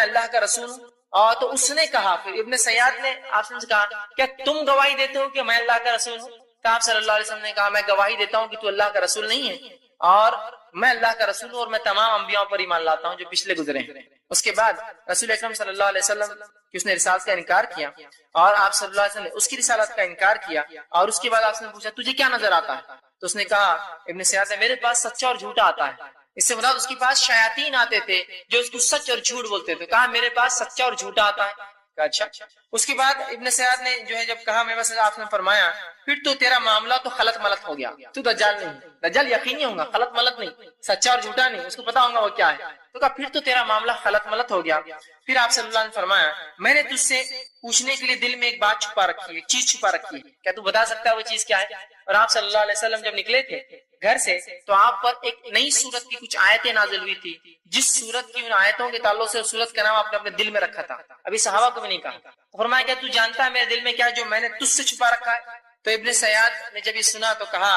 اللہ کا رسول ہوں. اور تو اس نے کہا, پھر ابن سیاد نے آپ سے کہا کیا تم گواہی دیتے ہو کہ میں اللہ کا رسول ہوں؟ تو آپ صلی اللہ علیہ وسلم نے کہا میں گواہی دیتا ہوں کہ تو اللہ کا رسول نہیں ہے, اور میں اللہ کا رسول ہوں, اور میں تمام انبیاء پر ایمان لاتا ہوں جو پچھلے گزرے ہیں. اس کے بعد رسول اکرم صلی اللہ علیہ وسلم کی اس نے رسالت کا انکار کیا, اور آپ صلی اللہ علیہ وسلم نے اس کی رسالت کا انکار کیا. اور اس کے بعد آپ نے پوچھا تجھے کیا نظر آتا ہے؟ تو اس نے کہا ابن سیاد نے میرے پاس سچا اور جھوٹا آتا ہے. اس سے مراد اس کے پاس شیاطین آتے تھے جو اس کو سچ اور جھوٹ بولتے تھے. کہا میرے پاس سچا اور جھوٹا آتا ہے. کہا اچھا. اس کے بعد ابن سیاد نے جو ہے جب کہا میں بس, آپ نے فرمایا پھر تو تیرا معاملہ تو خلط ملط ہو گیا, تو دجال نہیں, دجال یقینی ہوگا, خلط ملط نہیں, سچا اور جھوٹا نہیں, اس کو پتا ہوگا وہ کیا ہے. تو کہا پھر تو تیرا معاملہ خلط ملط ہو گیا. پھر آپ صلی اللہ علیہ وسلم نے فرمایا میں نے تجھ سے پوچھنے کے لیے دل میں ایک بات چھپا رکھی ہے, ایک چیز چھپا رکھی ہے, کیا تو بتا سکتا ہے وہ چیز کیا ہے؟ اور آپ صلی اللہ علیہ وسلم جب نکلے تھے گھر سے تو آپ پر ایک نئی سورت کی کچھ آیتیں نازل ہوئی تھی, جس سورت کی ان آیتوں کے تعلق سے اس سورت کا نام آپ نے اپنے دل میں رکھا تھا, ابھی صحابہ کو بھی نہیں کہا. فرمایا کیا تو جانتا ہے میرے دل میں کیا جو میں نے تجھ سے چھپا رکھا ہے؟ تو ابن سیاد نے جب یہ سنا تو کہا,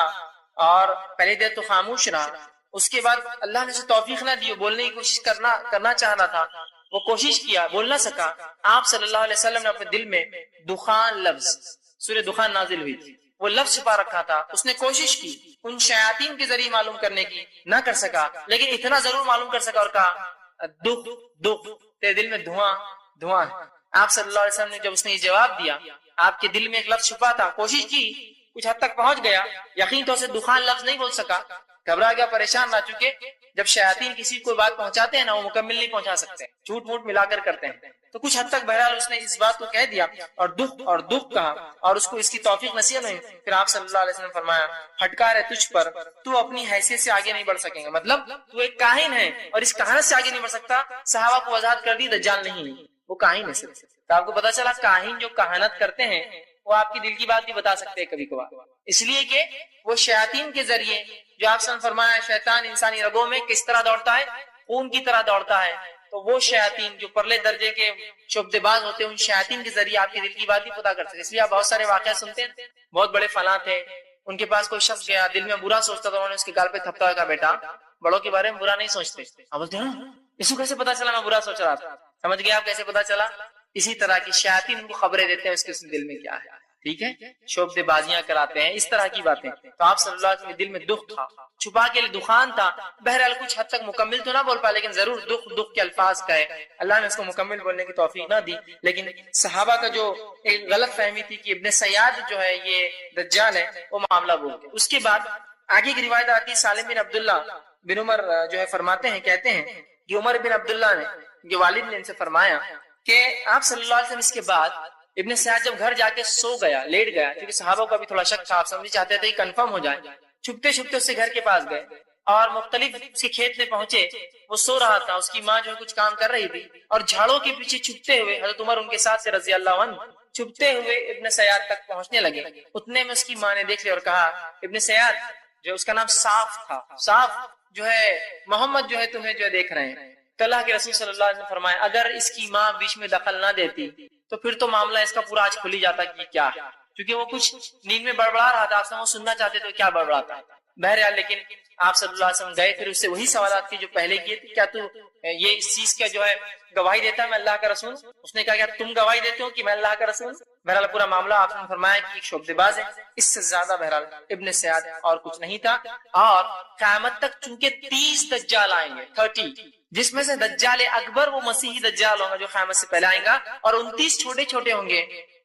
اور پہلی دیر تو خاموش رہا. اس کے بعد اللہ نے اسے توفیق نہ دی, بولنے کی کوشش کرنا چاہنا تھا, وہ کوشش کیا, بول نہ سکا. آپ صلی اللہ علیہ وسلم نے اپنے دل میں دخان لفظ, سورہ دخان نازل ہوئی تھی, وہ لفظ چھپا رکھا تھا. اس نے کوشش کی ان شیاطین کے ذریعے معلوم کرنے کی, نہ کر سکا, لیکن اتنا ضرور معلوم کر سکا اور کہا دکھ دکھ, تیرے دل میں دھواں دھواں ہے. آپ صلی اللہ علیہ وسلم نے جب اس نے یہ جواب دیا, آپ کے دل میں ایک لفظ چھپا تھا, کوشش کی, کچھ حد تک پہنچ گیا, یقین تو اسے دخان لفظ نہیں بول سکا, گھبرا گیا, پریشان نہ, چکے جب شیاطین کسی کو بات پہنچاتے ہیں نا وہ مکمل نہیں پہنچا سکتے, جھوٹ موٹ ملا کر کرتے ہیں. تو کچھ حد تک بہرحال اس نے اس بات کو کہہ دیا اور دکھ کہا, اور اس کو اس کی توفیق نصیب نہیں. پھر آپ صلی اللہ علیہ وسلم نے فرمایا پھٹکار ہے تجھ پر, تو اپنی حیثیت سے آگے نہیں بڑھ سکیں گے, مطلب تو ایک کاہن ہے اور اس کہانت سے آگے نہیں بڑھ سکتا. صحابہ کو وضاحت کر دی دجال نہیں, وہ کاہن ہے صرف. تو آپ کو پتا چلا کاہن جو کہانت کرتے ہیں وہ آپ کی دل کی بات بھی بتا سکتے ہیں کبھی کبھار, اس لیے کہ وہ شیاطین کے ذریعے, جو آپ سے فرمایا شیطان انسانی رگوں میں کس طرح دوڑتا ہے, خون کی طرح دوڑتا ہے, تو وہ شیاطین جو پرلے درجے کے شعبدے باز ہوتے ہیں ان شیاطین کے ذریعے آپ کے دل کی بات بھی پتا کر سکتے. اس لیے آپ بہت سارے واقعات سنتے ہیں, بہت بڑے فلاں تھے, ان کے پاس کوئی شخص گیا, دل میں برا سوچتا تھا, انہوں نے اس کے گال پہ تھپتا ہوا کہا بیٹا بڑوں کے بارے میں برا نہیں سوچتے. آپ بولتے ہیں اس کو کیسے پتا چلا میں برا سوچ رہا تھا, سمجھ گئے آپ کیسے پتا چلا؟ اسی طرح کی شیاطین ان کو خبریں دیتے ہیں اس کے دل میں کیا ہے, ٹھیک ہے, شعبدے بازیاں کراتے ہیں, اس طرح کی باتیں. تو آپ صلی اللہ علیہ وسلم کے دل میں دکھ تھا, چھپا کے لیے دخان تھا. بہرحال کچھ حد تک مکمل تو نہ بول پا, لیکن ضرور دکھ کے الفاظ کہے. اللہ نے اس کو مکمل بولنے کی توفیق نہ دی, لیکن صحابہ کا جو ایک غلط فہمی تھی کہ ابن سیاد جو ہے یہ دجال ہے, وہ معاملہ بول گئے. اس کے بعد آگے کی روایت آتی ہے, سالم بن عبداللہ بن عمر جو ہے فرماتے ہیں, کہتے ہیں کہ عمر بن عبداللہ نے, جو والد نے ان سے فرمایا کہ آپ صلی اللہ علیہ وسلم اس کے بعد ابن سیاد جب گھر جا کے سو گیا, لیٹ گیا, کیونکہ صحابہ کا بھی تھوڑا شک تھا, آپ سمجھ چاہتے تھے کنفرم ہو جائے, چھپتے چھپتے اس سے گھر کے پاس گئے اور مختلف اس کے کھیت میں پہنچے. وہ سو رہا تھا, اس کی ماں جو ہے کچھ کام کر رہی تھی, اور جھاڑوں کے پیچھے چھپتے ہوئے حضرت عمر ان کے ساتھ سے رضی اللہ عنہ چھپتے ہوئے ابن سیاد تک پہنچنے لگے. اتنے میں اس کی ماں نے دیکھ لیا اور کہا ابن سیاد, جو اس کا نام صاف تھا, صاف جو ہے محمد جو ہے تمہیں جو ہے دیکھ رہے ہیں. تو اللہ کے رسول صلی اللہ علیہ وسلم فرمایا اگر اس کی ماں بیچ میں دخل نہ دیتی تو پھر تو معاملہ اس کا پورا آج کھل ہی جاتا کہ کیا ہے, کیونکہ وہ کچھ نیند میں بڑبڑا رہا تھا, آپ سے وہ سننا چاہتے تھے کیا بڑبڑاتا ہے. بہرحال لیکن آپ صلی اللہ علیہ وسلم گئے, پھر اس سے وہی سوالات کی جو پہلے کیے تھے, کیا تو یہ اس چیز کا جو ہے گواہی دیتا ہے میں اللہ کا رسول؟ اس نے کہا کیا تم گواہی دیتے ہو کہ میں اللہ کا رسول؟ بہرحال پورا معاملہ آپ نے فرمایا کہ ایک شعبدے باز ہے, اس سے زیادہ بہرحال ابن سیاد اور کچھ نہیں تھا. اور قیامت تک چونکہ 30 دجال آئیں گے, 30, جس میں سے دجال اکبر وہ مسیحی دجال ہوگا جو قیامت سے پہلے آئے گا, اور 29 چھوٹے چھوٹے ہوں گے,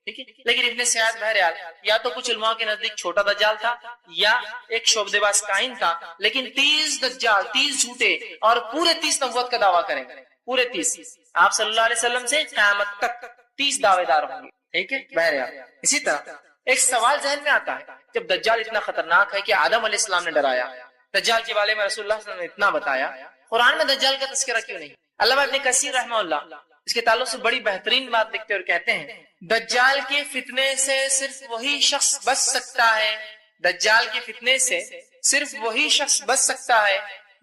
ٹھیک ہے. لیکن ابن سیاد بہرحال یا تو کچھ علماء کے نزدیک چھوٹا دجال تھا یا ایک شعبدے باز کائن تھا, لیکن 30 دجال, 30 جھوٹے, اور پورے 30 نبوت کا دعویٰ کریں گے, پورے 30. آپ صلی اللہ علیہ وسلم سے قیامت تک 30 دعوے دار ہوں گے, ٹھیک ہے. بہرحال اسی طرح ایک سوال ذہن میں آتا ہے, جب دجال اتنا خطرناک ہے کہ آدم علیہ السلام نے ڈرایا, دجال کے بارے میں رسول اللہ صلی اللہ علیہ وسلم نے اتنا بتایا, قرآن میں دجال کا تذکرہ کیوں نہیں؟ علامہ ابن کثیر رحمہ اللہ اس کے تعلق سے بڑی بہترین بات لکھتے اور کہتے ہیں دجال کے فتنے سے صرف وہی شخص بچ سکتا ہے, دجال کے فتنے سے صرف وہی شخص بچ سکتا ہے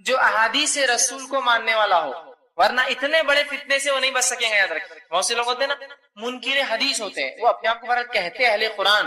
جو احادیث رسول کو ماننے والا ہو, ورنہ اتنے بڑے فتنے سے وہ نہیں بچ سکیں گے. یاد رکھیں, بہت سے لوگ ہوتے ہیں نا منکر حدیث ہوتے ہیں, وہ اپنے آپ کو کہتے ہیں اہل قرآن,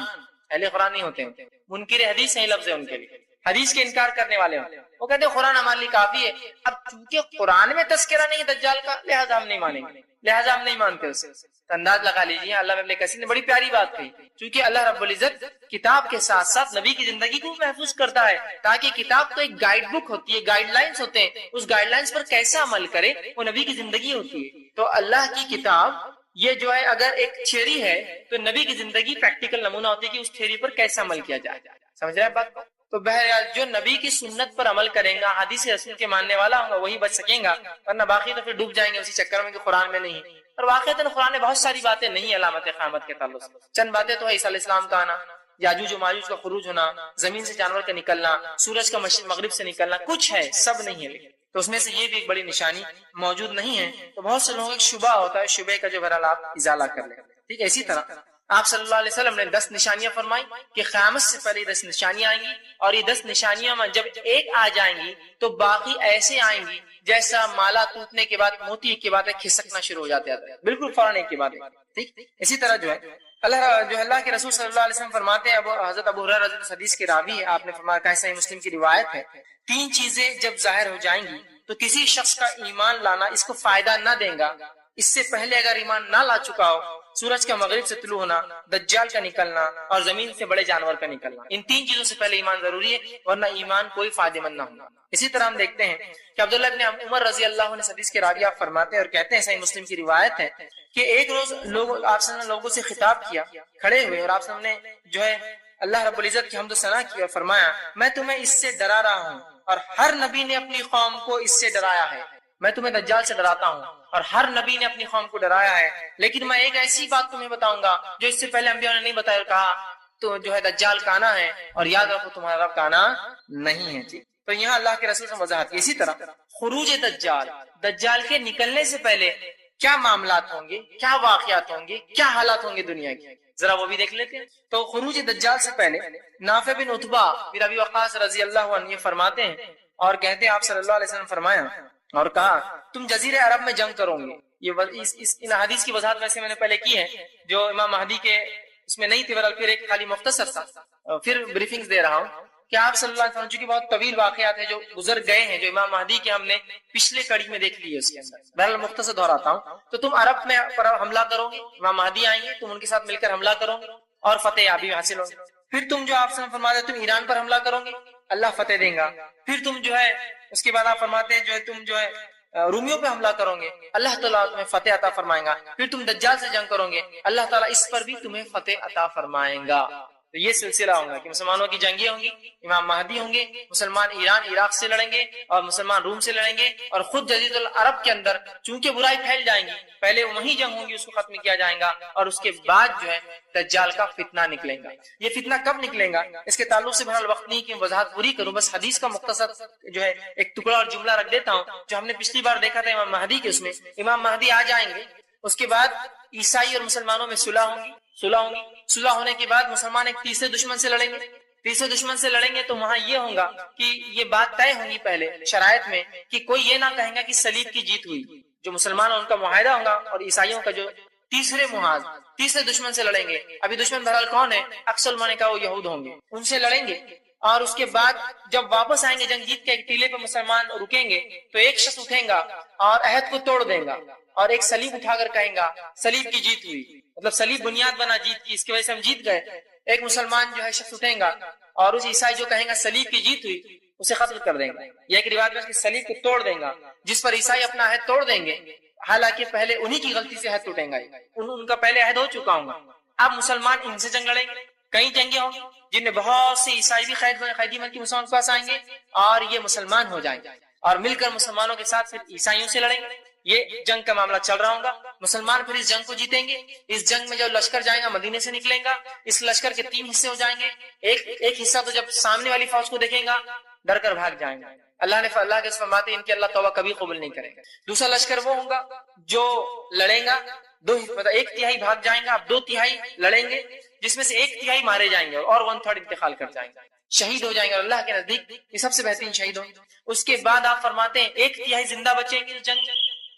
اہل قرآن نہیں ہوتے, منکر حدیث صحیح لفظ ہے ان کے لیے, حدیث کے انکار کرنے والے ہوتے ہیں. وہ کہتے ہیں قرآن ہمارے لیے کافی ہے. اب چونکہ قرآن میں تذکرہ نہیں دجال کا لہذا ہم نہیں مانیں گے, لہذا ہم نہیں مانتے اسے. تو انداز لگا لیجیے اللہ ابن کثیر نے بڑی پیاری بات کہی, چونکہ اللہ رب العزت کتاب کے ساتھ ساتھ نبی کی زندگی کو محفوظ کرتا ہے, تاکہ کتاب تو ایک گائیڈ بک ہوتی ہے, گائیڈ لائنز ہوتے ہیں, اس گائیڈ لائنز پر کیسا عمل کرے وہ نبی کی زندگی ہوتی ہے. تو اللہ کی کتاب یہ جو ہے اگر ایک تھیوری ہے تو نبی کی زندگی پریکٹیکل نمونہ ہوتی ہے کہ اس تھیوری پر کیسا عمل کیا جائے. سمجھ رہے ہیں بات کو؟ تو بہرحال جو نبی کی سنت پر عمل کرے گا, حدیث رسول کے ماننے والا ہوگا, وہی بچ سکیں گا, ورنہ باقی تو پھر ڈوب جائیں گے اسی چکر میں کہ قرآن میں نہیں. اور واقعتاً قرآن میں بہت ساری باتیں نہیں علامت قیامت کے تعلق سے. چند باتیں تو ہے, عیسیٰ علیہ السلام کا آنا, یاجوج و ماجوج کا خروج ہونا, زمین سے جانور کا نکلنا, سورج کا مشرق مغرب سے نکلنا, کچھ ہے, سب نہیں ہے. تو اس میں سے یہ بھی ایک بڑی نشانی موجود نہیں ہے. تو بہت سے لوگوں کو ایک شبہ ہوتا ہے, شبہ کا جو بہرحال آپ ازالہ کر لیں. ٹھیک ہے. اسی طرح آپ صلی اللہ علیہ وسلم نے 10 نشانیاں فرمائی کہ قیامت سے پہلے 10 نشانیاں آئیں گی, اور یہ 10 نشانیاں میں جب ایک آ جائیں گی تو باقی ایسے آئیں گی جیسا مالا ٹوٹنے کے بعد موتی ایک کے بعد کھسکنا شروع ہو جاتا ہے, بالکل فوراً ایک کے بعد. ٹھیک. اسی طرح جو ہے اللہ کے رسول صلی اللہ علیہ وسلم فرماتے ہیں, حضرت ابو ہریرہ رضی اللہ عنہ حدیث کے راوی ہے, آپ نے فرمایا کہ صحیح مسلم کی روایت ہے, 3 چیزیں جب ظاہر ہو جائیں گی تو کسی شخص کا ایمان لانا اس کو فائدہ نہ دے گا. اس سے پہلے اگر ایمان نہ لا چکا ہو, سورج کا مغرب سے طلوع ہونا, دجال کا نکلنا, اور زمین سے بڑے جانور کا نکلنا, ان 3 چیزوں سے پہلے ایمان ضروری ہے, ورنہ ایمان کوئی فائدہ مند نہ ہوگا. اسی طرح ہم دیکھتے ہیں کہ عبداللہ ابن عمر رضی اللہ عنہ حدیث کے راوی آپ فرماتے ہیں اور کہتے ہیں, صحیح مسلم کی روایت ہے کہ ایک روز آپ صلی اللہ علیہ لوگوں سے خطاب کیا کھڑے ہوئے, اور آپ صلی اللہ نے جو ہے اللہ رب العزت کی حمد و ثنا کی اور فرمایا, میں تمہیں اس سے ڈرا رہا ہوں اور ہر نبی نے اپنی قوم کو اس سے ڈرایا ہے. میں تمہیں دجال سے ڈراتا ہوں اور ہر نبی نے اپنی قوم کو ڈرایا ہے, لیکن میں ایک ایسی بات تمہیں بتاؤں گا جو اس سے پہلے انبیاء نے نہیں بتایا اور کہا, تو جو ہے دجال کا آنا ہے, اور یاد رکھو تمہارا رب کا آنا نہیں ہے. تو یہاں اللہ کے رسول سے وضاحت کی. اسی طرح خروج دجال, دجال کے نکلنے سے پہلے کیا معاملات ہوں گے, کیا واقعات ہوں گے, کیا حالات ہوں گے دنیا کی, ذرا وہ بھی دیکھ لیتے ہیں. تو خروج دجال سے پہلے نافع بن عتبہ بن ابی وقاص رضی اللہ عنہ فرماتے ہیں اور کہتے ہیں آپ صلی اللہ علیہ وسلم فرمایا اور کہا, تم جزیرے عرب میں جنگ کرو گے. یہ ان حدیث کی وضاحت ویسے میں نے پہلے کی ہے, جو امام مہدی کے اس میں نہیں تھی, بہرحال پھر ایک خالی مختصر تھا, پھر بریفنگز دے رہا ہوں کہ آپ صلی اللہ علیہ وسلم چونکہ بہت طویل واقعات ہیں جو گزر گئے ہیں, جو امام مہدی کے ہم نے پچھلے کڑی میں دیکھ لی ہے, اس کے اندر بہرحال مختصر دہراتا ہوں. تو تم عرب میں پر حملہ کرو گے, امام مہدی آئیں گے, تم ان کے ساتھ مل کر حملہ کرو گے اور فتح یابی حاصل ہوگی. پھر تم جو آپ سے فرماتے تم ایران پر حملہ کرو گے, اللہ فتح دیں گا. پھر تم جو ہے اس کے بعد آپ فرماتے ہیں جو ہے تم جو ہے رومیوں پہ حملہ کرو گے, اللہ تعالیٰ تمہیں فتح عطا فرمائیں گا. پھر تم دجال سے جنگ کرو گے, اللہ تعالیٰ اس پر بھی تمہیں فتح عطا فرمائیں گا. تو یہ سلسلہ ہوگا کہ مسلمانوں کی جنگیں ہوں گی, امام مہدی ہوں گے, مسلمان ایران عراق سے لڑیں گے اور مسلمان روم سے لڑیں گے, اور خود جزیرۃ العرب کے اندر چونکہ برائی پھیل جائیں گی, پہلے وہی جنگ ہوں گی, اس کو ختم کیا جائے گا, اور اس کے بعد جو ہے دجال کا فتنہ نکلے گا. یہ فتنہ کب نکلے گا اس کے تعلق سے بہرحال وقت نہیں کہ وضاحت پوری کروں, بس حدیث کا مختصر جو ہے ایک ٹکڑا اور جملہ رکھ دیتا ہوں جو ہم نے پچھلی بار دیکھا تھا امام مہدی کے. اس میں امام مہدی آ جائیں گے, اس کے بعد عیسائی اور مسلمانوں میں صلح ہوں گی, صلح ہونے کے بعد مسلمان ایک تیسرے دشمن سے لڑیں گے, تیسرے دشمن سے لڑیں گے تو وہاں یہ ہوگا کہ یہ بات طے ہوں گی پہلے شرائط میں کہ کوئی یہ نہ کہیں گا کہ صلیب کی جیت ہوئی. جو مسلمان ان کا معاہدہ ہوگا, اور عیسائیوں کا جو تیسرے محاذ تیسرے دشمن سے لڑیں گے. ابھی دشمن بہرحال کون ہے, اکثر علماء نے کہا وہ یہود ہوں گے, ان سے لڑیں گے. اور اس کے بعد جب واپس آئیں گے جنگ جیت کے, ایک ٹیلے پہ مسلمان رکیں گے تو ایک شخص اٹھیں گا اور عہد کو توڑ دیں گا, اور ایک صلیب اٹھا کر کہیں گا صلیب کی جیت ہوئی, مطلب صلیب بنیاد بنا جیت کی, اس کی وجہ سے ہم جیت گئے. ایک مسلمان جو ہے شخص اٹھیں گا اور اس عیسائی جو کہیں گا صلیب کی جیت ہوئی, اسے قتل کر دیں گے. یہ ایک روایت میں صلیب کو توڑ دیں گا, جس پر عیسائی اپنا عہد توڑ دیں گے, حالانکہ پہلے انہی کی غلطی سے عہد ٹوٹیں گا, ان کا پہلے عہد ہو چکا ہوگا. اب مسلمان ان سے جنگ لڑیں گے, کئی جنگیں ہوں گی جن میں بہت سے عیسائی بھی قیدی بن کے مسلمان کے پاس آئیں گے, اور یہ مسلمان ہو جائیں گے اور مل کر مسلمانوں کے ساتھ پھر عیسائیوں سے لڑیں گے. یہ جنگ کا معاملہ چل رہا ہوگا. مسلمان پھر اس جنگ کو جیتیں گے. اس جنگ میں جو لشکر جائے گا مدینے سے نکلیں گا, اس لشکر کے 3 حصے ہو جائیں گے. ایک حصہ تو جب سامنے والی فوج کو دیکھیں گا ڈر کر بھاگ جائیں گے. اللہ کے فرماتے ہیں ان کی اللہ توبہ کبھی قبول نہیں کرے گا. دوسرا لشکر وہ ہوگا جو لڑیں گا, مطلب 1/3 بھاگ جائیں گا, اب 2/3 لڑیں گے, جس میں سے 1/3 مارے جائیں گے اور 1/3 انتقال کر جائیں گے, شہید ہو جائیں گے. اور اللہ کے نزدیک یہ سب سے بہترین شہید ہوں گے. اس کے بعد آپ فرماتے ہیں 1/3 زندہ بچیں گے جنگ,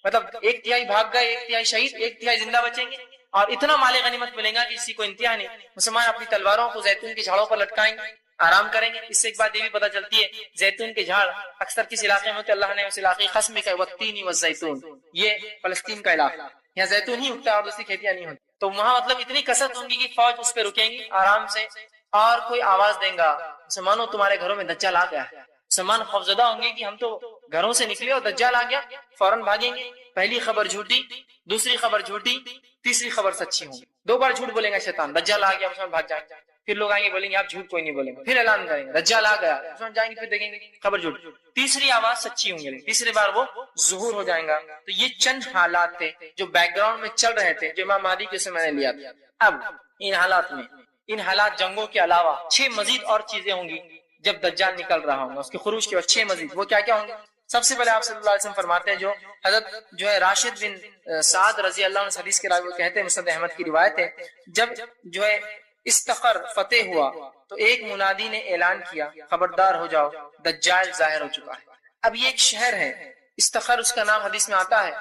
مطلب 1/3 بھاگ گئے, 1/3 شہید, 1/3 زندہ بچیں گے, اور اتنا مال غنیمت ملے گا کہ کسی کو انتہا نہیں. مسلمان اپنی تلواروں کو زیتون کے جھاڑوں پر لٹکائیں گے, آرام کریں گے. اس سے ایک بات یہ بھی پتہ چلتی ہے زیتون کے جھاڑ اکثر کس علاقے میں ہوتے اللہ نے اس علاقے قسم کا والتین والزیتون, یہ فلسطین کا علاقہ, یہاں زیتون ہی اگتا ہے اور دوسری کھیتیاں نہیں ہوتی. تو وہاں مطلب اتنی کثرت ہوں گی کہ فوج اس پہ رکیں گی آرام سے, اور کوئی آواز دیں گا مسلمانوں تمہارے گھروں میں دجال آ گیا ہے. مسلمان خوفزدہ ہوں گے کہ ہم تو گھروں سے نکلے اور دجال آ گیا, فوراً بھاگیں گے. پہلی خبر جھوٹی, دوسری خبر جھوٹی, تیسری خبر سچی ہوگی. 2 بار جھوٹ بولیں گے شیطان, دجال آ گیا, مسلمان بھاگ جائیں گے. پھر لوگ آئیں گے بولیں گے آپ جھوٹ کوئی نہیں بولیں گے, پھر اعلان کریں گے دجال آ گیا, مسلمان جائیں گے, پھر دیکھیں گے خبر جھوٹ, تیسری آواز سچی ہوں گی, تیسری بار وہ ظہور ہو جائیں گا. تو یہ چند حالات تھے جو بیک گراؤنڈ میں چل رہے تھے جو امام مہدی کے سے میں نے لیا تھا. اب ان حالات جنگوں کے علاوہ 6 مزید اور چیزیں ہوں گی جب دجال نکل رہا ہوگا, اس کے خروج کے بعد 6 مزید. وہ کیا کیا ہوں گے؟ سب سے پہلے آپ صلی اللہ علیہ وسلم فرماتے ہیں, جو حضرت جو ہے راشد بن سعد رضی اللہ عنہ حدیث کے راوی کہتے ہیں, مسند احمد کی روایت ہے, جب جو ہے استخر فتح ہوا تو ایک منادی نے اعلان کیا خبردار ہو جاؤ دجال ظاہر ہو چکا ہے. اب یہ ایک شہر ہے استخر, اس کا نام حدیث میں آتا ہے.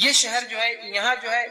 یہ شہر جو ہے یہاں جو ہے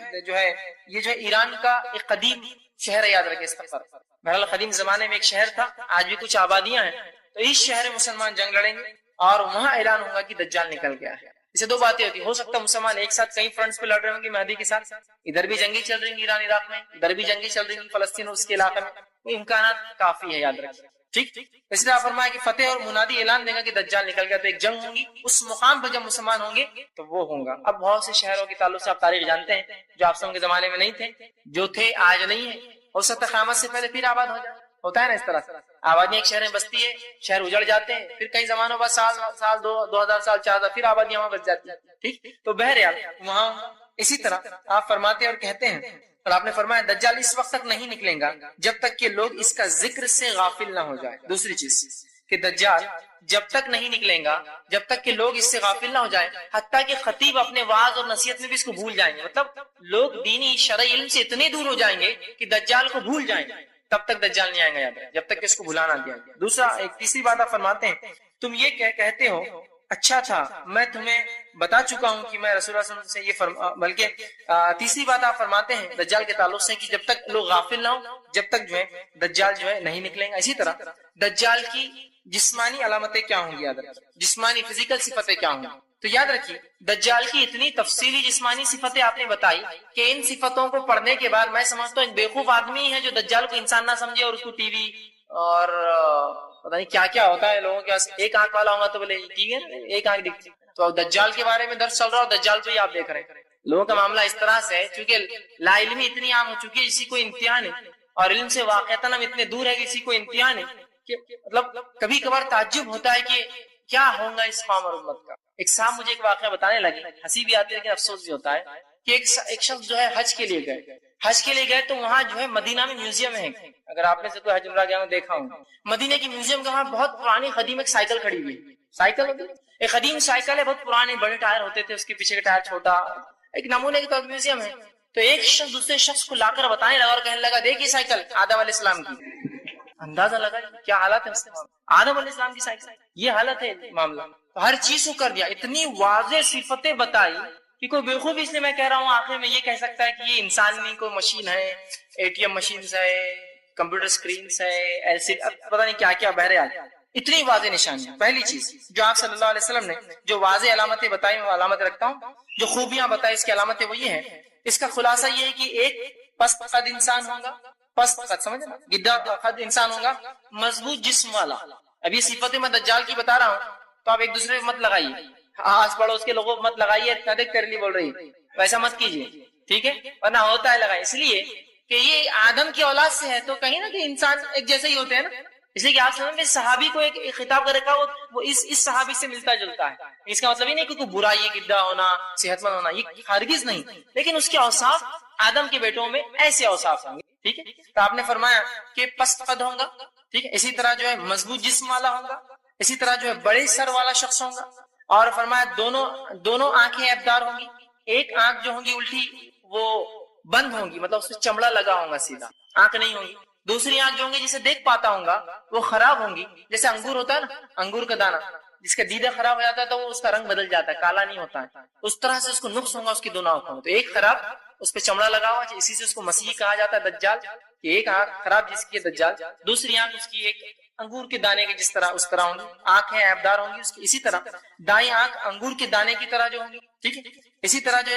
یہ جو ہے ایران کا ایک قدیم شہر ہے, یاد رکھیں استخر. بہرحال قدیم زمانے میں ایک شہر تھا, آج بھی کچھ آبادیاں ہیں. تو اس شہر میں مسلمان جنگ لڑیں گے اور وہاں اعلان ہوگا کہ دجال نکل گیا ہے. اسے 2 باتیں ہوتی, ہو سکتا ہے مسلمان ایک ساتھ کئی فرنٹس پہ لڑ رہے ہوں گے مہدی کے ساتھ, ادھر بھی جنگی چل رہی ہیں ایران عراق میں, ادھر بھی جنگی چل رہی ہیں فلسطین اور اس کے علاقے میں, وہ امکانات کافی ہے, یاد رکھیں. ٹھیک, اس لیے آپ فرمایا کہ فتح اور منادی اعلان دے گا کہ دجال نکل گیا, تو ایک جنگ ہوگی اس مقام پہ جب مسلمان ہوں گے تو وہ ہوگا. اب بہت سے شہروں کے تعلق سے آپ تاریخ جانتے ہیں جو آپ سب کے زمانے میں نہیں تھے, جو تھے آج نہیں ہے, ہو سکتا ہے قیامت سے پہلے پھر آباد ہو جائے. ہوتا ہے نا اس طرح سے, آبادی ایک شہر میں بستی ہے, شہر اجڑ جاتے ہیں, پھر کئی زمانوں بعد سال 2000 سال 4000 پھر آبادی وہاں بس جاتی ہے. ٹھیک, تو بہرحال وہاں اسی طرح آپ فرماتے اور کہتے ہیں, اور آپ نے فرمایا دجال اس وقت تک نہیں نکلیں گا جب تک کہ لوگ اس کا ذکر سے غافل نہ ہو جائے. دوسری چیز کہ دجال جب تک نہیں نکلیں گا جب تک کہ لوگ اس سے غافل نہ ہو جائیں, حتیٰ کہ خطیب اپنے وعظ اور نصیحت میں بھی اس کو بھول جائیں گے. مطلب لوگ دینی شرعی علم سے اتنے دور ہو جائیں گے کہ دجال کو بھول جائیں گے, تب تک دجال نہیں آئے گا, یاد رکھیں, جب تک کہ اس کو بھلانا دیا جائے. دوسرا ایک تیسری بات آپ فرماتے ہیں, تم یہ کہتے ہو اچھا تھا میں تمہیں بتا چکا ہوں کہ میں رسول اللہ صلی اللہ علیہ وسلم سے یہ بلکہ تیسری بات آپ فرماتے ہیں دجال کے تعلق سے کہ جب تک لوگ غافل نہ ہو جب تک جو ہے دجال جو ہے نہیں نکلیں گا. اسی طرح دجال کی جسمانی علامتیں کیا ہوں گی, یاد رکھیں, جسمانی فزیکل صفتیں کیا ہوں گی. تو یاد رکھیے دجال کی اتنی تفصیلی جسمانی صفتیں آپ نے بتائی کہ ان صفتوں کو پڑھنے کے بعد میں سمجھتا ہوں ایک بیوقوف آدمی ہے جو دجال کو انسان نہ سمجھے اور اس کو ٹی وی اور پتہ نہیں کیا کیا ہوتا ہے لوگوں کے پاس, ایک آنکھ والا ہوگا تو بولے ٹی وی ہے نا, ایک آنکھ دکھتی. تو دجال کے بارے میں درس چل رہا ہو, دجال پہ ہی آپ دیکھ رہے ہیں. لوگوں کا معاملہ اس طرح سے ہے چونکہ لا علمی اتنی عام ہو چکی ہے کسی کو امتحان ہے, اور علم سے واقعتاً ہم اتنے دور ہے کسی کو امتحان ہے کہ مطلب کبھی کبھار تعجب ہوتا ہے کہ کیا ہوگا اس قوم اور امت کا. ایک صاحب مجھے ایک واقعہ بتانے لگے, ہنسی بھی آتی ہے لیکن افسوس بھی ہوتا ہے کہ ایک شخص جو ہے حج کے لیے گئے تو وہاں جو ہے مدینہ میں میوزیم ہے. اگر آپ نے سے کوئی حج عمرہ گیا دیکھا ہوں, مدینہ کی میوزیم کا وہاں بہت پرانی قدیم ایک سائیکل کھڑی ہوئی, سائیکل ہوتی ہے, ایک قدیم سائیکل ہے, بہت پرانے بڑے ٹائر ہوتے تھے, اس کے پیچھے کا ٹائر چھوٹا, ایک نمونے کے طور میوزیم ہے. تو ایک شخص دوسرے شخص کو لا کر بتانے لگا اور کہنے لگا دیکھیے سائیکل آدم علیہ السلام کی. اندازہ لگا کیا حالت ہے آدم علیہ السلام کی سائیکل, یہ حالت ہے معاملہ. ہر چیز کو کر دیا, اتنی واضح صفتیں بتائی کہ کوئی بیوقوف, اس لیے میں کہہ رہا ہوں آخر میں یہ کہہ سکتا ہے کہ یہ انسان نہیں, کوئی مشین ہے, اے ٹی ایم مشینز ہے, کمپیوٹر سکرینز ہے, ایسڈ, پتہ نہیں کیا کیا. بہرحال اتنی واضح نشانیاں. پہلی چیز جو آپ صلی اللہ علیہ وسلم نے جو واضح علامتیں بتائی میں وہ علامت رکھتا ہوں, جو خوبیاں بتائی اس کی علامتیں وہ یہ ہیں. اس کا خلاصہ یہ ہے کہ ایک پست قد انسان ہوگا, پست قد سمجھے نا, گدھا قد انسان ہوگا, مضبوط جسم والا. اب یہ صفتیں میں دجال کی بتا رہا ہوں تو آپ ایک دوسرے کو مت لگائیے, آس پڑوس کے لوگوں کو مت لگائیے, اتنا دیکھ تیرے لیے بول رہی, ویسا مت کیجیے, ٹھیک ہے, ورنہ ہوتا ہے لگائے. اس لیے کہ یہ آدم کی اولاد سے ہے تو کہیں نا کہ انسان ایک جیسے ہی ہوتے ہیں نا, اس لیے کہ آپ سمجھ میں صحابی کو ایک خطاب کر رکھا وہ اس صحابی سے ملتا جلتا ہے. اس کا مطلب یہ نہیں کہ کوئی برائی ہے, گدھا ہونا, صحت مند ہونا, یہ ہرگز نہیں, لیکن اس کے اوصاف آدم کے بیٹوں میں ایسے اوصاف ہوں گے. ٹھیک ہے, تو آپ نے فرمایا کہ پست قد ہوگا, ٹھیک ہے, اسی طرح جو ہے مضبوط جسم والا ہوگا, اسی طرح جو ہے بڑے سر والا شخص ہوگا, اور فرمایا دونوں آنکھیں ابدار ہوں گی. ایک آنکھ جو ہوگی الٹی وہ بند ہوں گی, مطلب اس میں چمڑا لگا ہوگا, سیدھا آنکھ نہیں ہوگی. دوسری آنکھ جو ہوں گی جسے دیکھ پاتا ہوں گا وہ خراب ہوں گی, جیسے انگور ہوتا ہے نا, انگور کا دانا جس کا دیدہ خراب ہو جاتا ہے تو وہ اس کا رنگ بدل جاتا ہے, کالا نہیں ہوتا ہے, اس طرح سے اس کو نقص ہوگا اس کی دونوں آنکھوں میں. تو ایک خراب, اس پہ چمڑا لگا ہوا, اسی سے اس کو مسیح کہا جاتا ہے, دجال. ایک آنکھ خراب جس کی ہے دجال, دوسری آنکھ اس کی ایک انگور کے دانے کے جس طرح اس طرح ہوں گی، آنکھیں عیبدار ہوں گی اس کی، اسی طرح دائیں آنکھ انگور کے دانے کی طرح جو ہوں گی، ٹھیک ہے۔ اسی طرح جو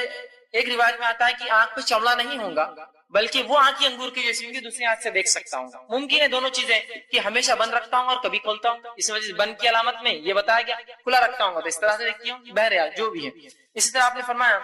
ایک روایت میں آتا ہے کہ آنکھ پہ چمڑا نہیں ہوگا بلکہ وہ آنکھیں انگور کی جیسی ہوں گی، دوسری آنکھ سے دیکھ سکتا ہوں۔ ممکن ہے دونوں چیزیں کہ ہمیشہ بند رکھتا ہوں اور کبھی کھولتا ہوں، اس وجہ سے بند کی علامت میں یہ بتایا گیا، کھلا رکھتا ہوں تو اس طرح سے دیکھتی ہوں، بہرحال جو بھی ہے۔ اسی طرح آپ نے فرمایا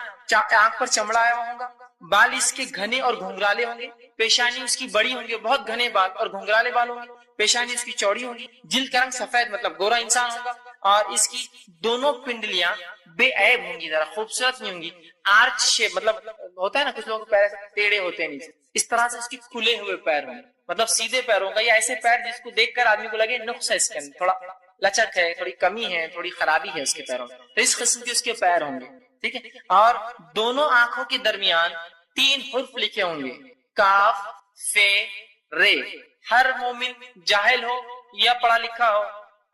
آنکھ پر چمڑا آیا ہوگا، بال اس کے گھنے اور گھنگرالے ہوں گے، پیشانی اس کی بڑی ہوں گے، بہت گھنے بال اور گھنگرالے بال ہوں گے، پیشانی اس کی چوڑی ہوگی، جلد کا رنگ سفید مطلب گورا انسان ہوگا، اور اس کی دونوں پنڈلیاں بے عیب ہوں گی، ذرا خوبصورت نہیں ہوں گی، آرچ شیپ مطلب ہوتا ہے نا کچھ لوگوں کے پیر ٹیڑھے ہوتے ہیں نیچے، اس طرح سے اس کی کھلے ہوئے پیر ہوں گے، مطلب سیدھے پیر ہوں گا، یا ایسے پیر جس کو دیکھ کر آدمی کو لگے نقص ہے اس کے اندر، تھوڑا لچک ہے، تھوڑی کمی ہے، تھوڑی خرابی ہے اس کے پیروں میں، تو اس قسم کے اس کے پیر ہوں گے، ٹھیک ہے۔ اور دونوں آنکھوں کے درمیان 3 حرف لکھے ہوں گے، کاف فے رے۔ ہر مومن جاہل ہو یا پڑھا لکھا ہو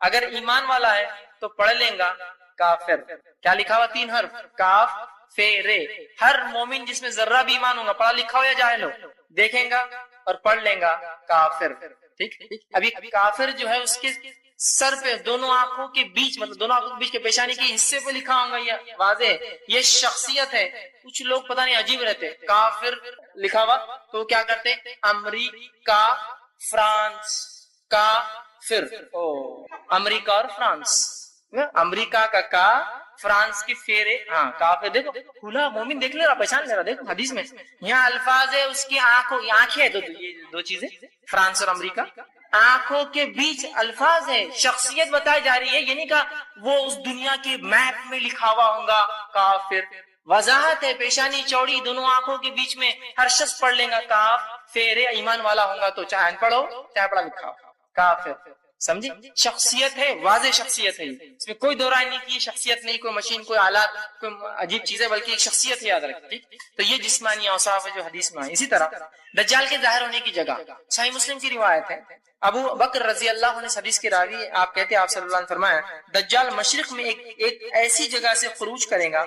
اگر ایمان والا ہے تو پڑھ لیں گا کافر۔ کیا لکھا ہوا 3 حرف، کاف فے رے۔ ہر مومن جس میں ذرہ بھی ایمان ہوگا، پڑھا لکھا ہو یا جاہل ہو، دیکھیں گا اور پڑھ لیں گا کافر، ٹھیک۔ ابھی کافر جو ہے اس کے سر پہ دونوں آنکھوں کے بیچ مطلب دونوں آنکھوں کے بیچ کے پیشانی کے حصے پہ لکھا ہوگا، یہ واضح یہ شخصیت ہے۔ کچھ لوگ پتہ نہیں عجیب رہتے، کافر لکھا ہوا تو کیا کرتے، امریکہ فرانس کافر، امریکہ اور فرانس، امریکہ کا کا، فرانس کی فیرے، ہاں کافر۔ دیکھو کھلا مومن دیکھ لے رہا، پہچان لے رہا، دیکھو حدیث میں یہاں الفاظ ہے اس کی آنکھوں، آنکھیں ہے دو چیزیں، فرانس اور امریکہ، آنکھوں کے بیچ الفاظ ہے، شخصیت بتائی جا رہی ہے، یعنی کہ وہ اس دنیا کے میپ میں لکھا ہوا ہوگا کافر۔ وضاحت ہے، پیشانی چوڑی، دونوں آنکھوں کے بیچ میں، ہر شخص پڑھ لیں گا کاف فیرے، ایمان والا ہوگا تو چاہے ان پڑھو چاہے پڑھا لکھا ہو، کافر۔ سمجھے، شخصیت ہے، واضح شخصیت ہے، اس میں کوئی دو رائے نہیں کی، شخصیت نہیں کوئی مشین کوئی آلات کوئی عجیب چیز ہے، بلکہ ایک شخصیت ہے، یاد رکھیں۔ تو یہ جسمانی اوصاف ہے جو حدیث میں آئی۔ اسی طرح دجال کے ظاہر ہونے کی جگہ، صحیح مسلم کی روایت ہے، ابو بکر رضی اللہ عنہ اس حدیث کے راوی، آپ کہتے ہیں آپ صلی اللہ علیہ وسلم فرمایا دجال مشرق میں ایک ایسی جگہ سے خروج کرے گا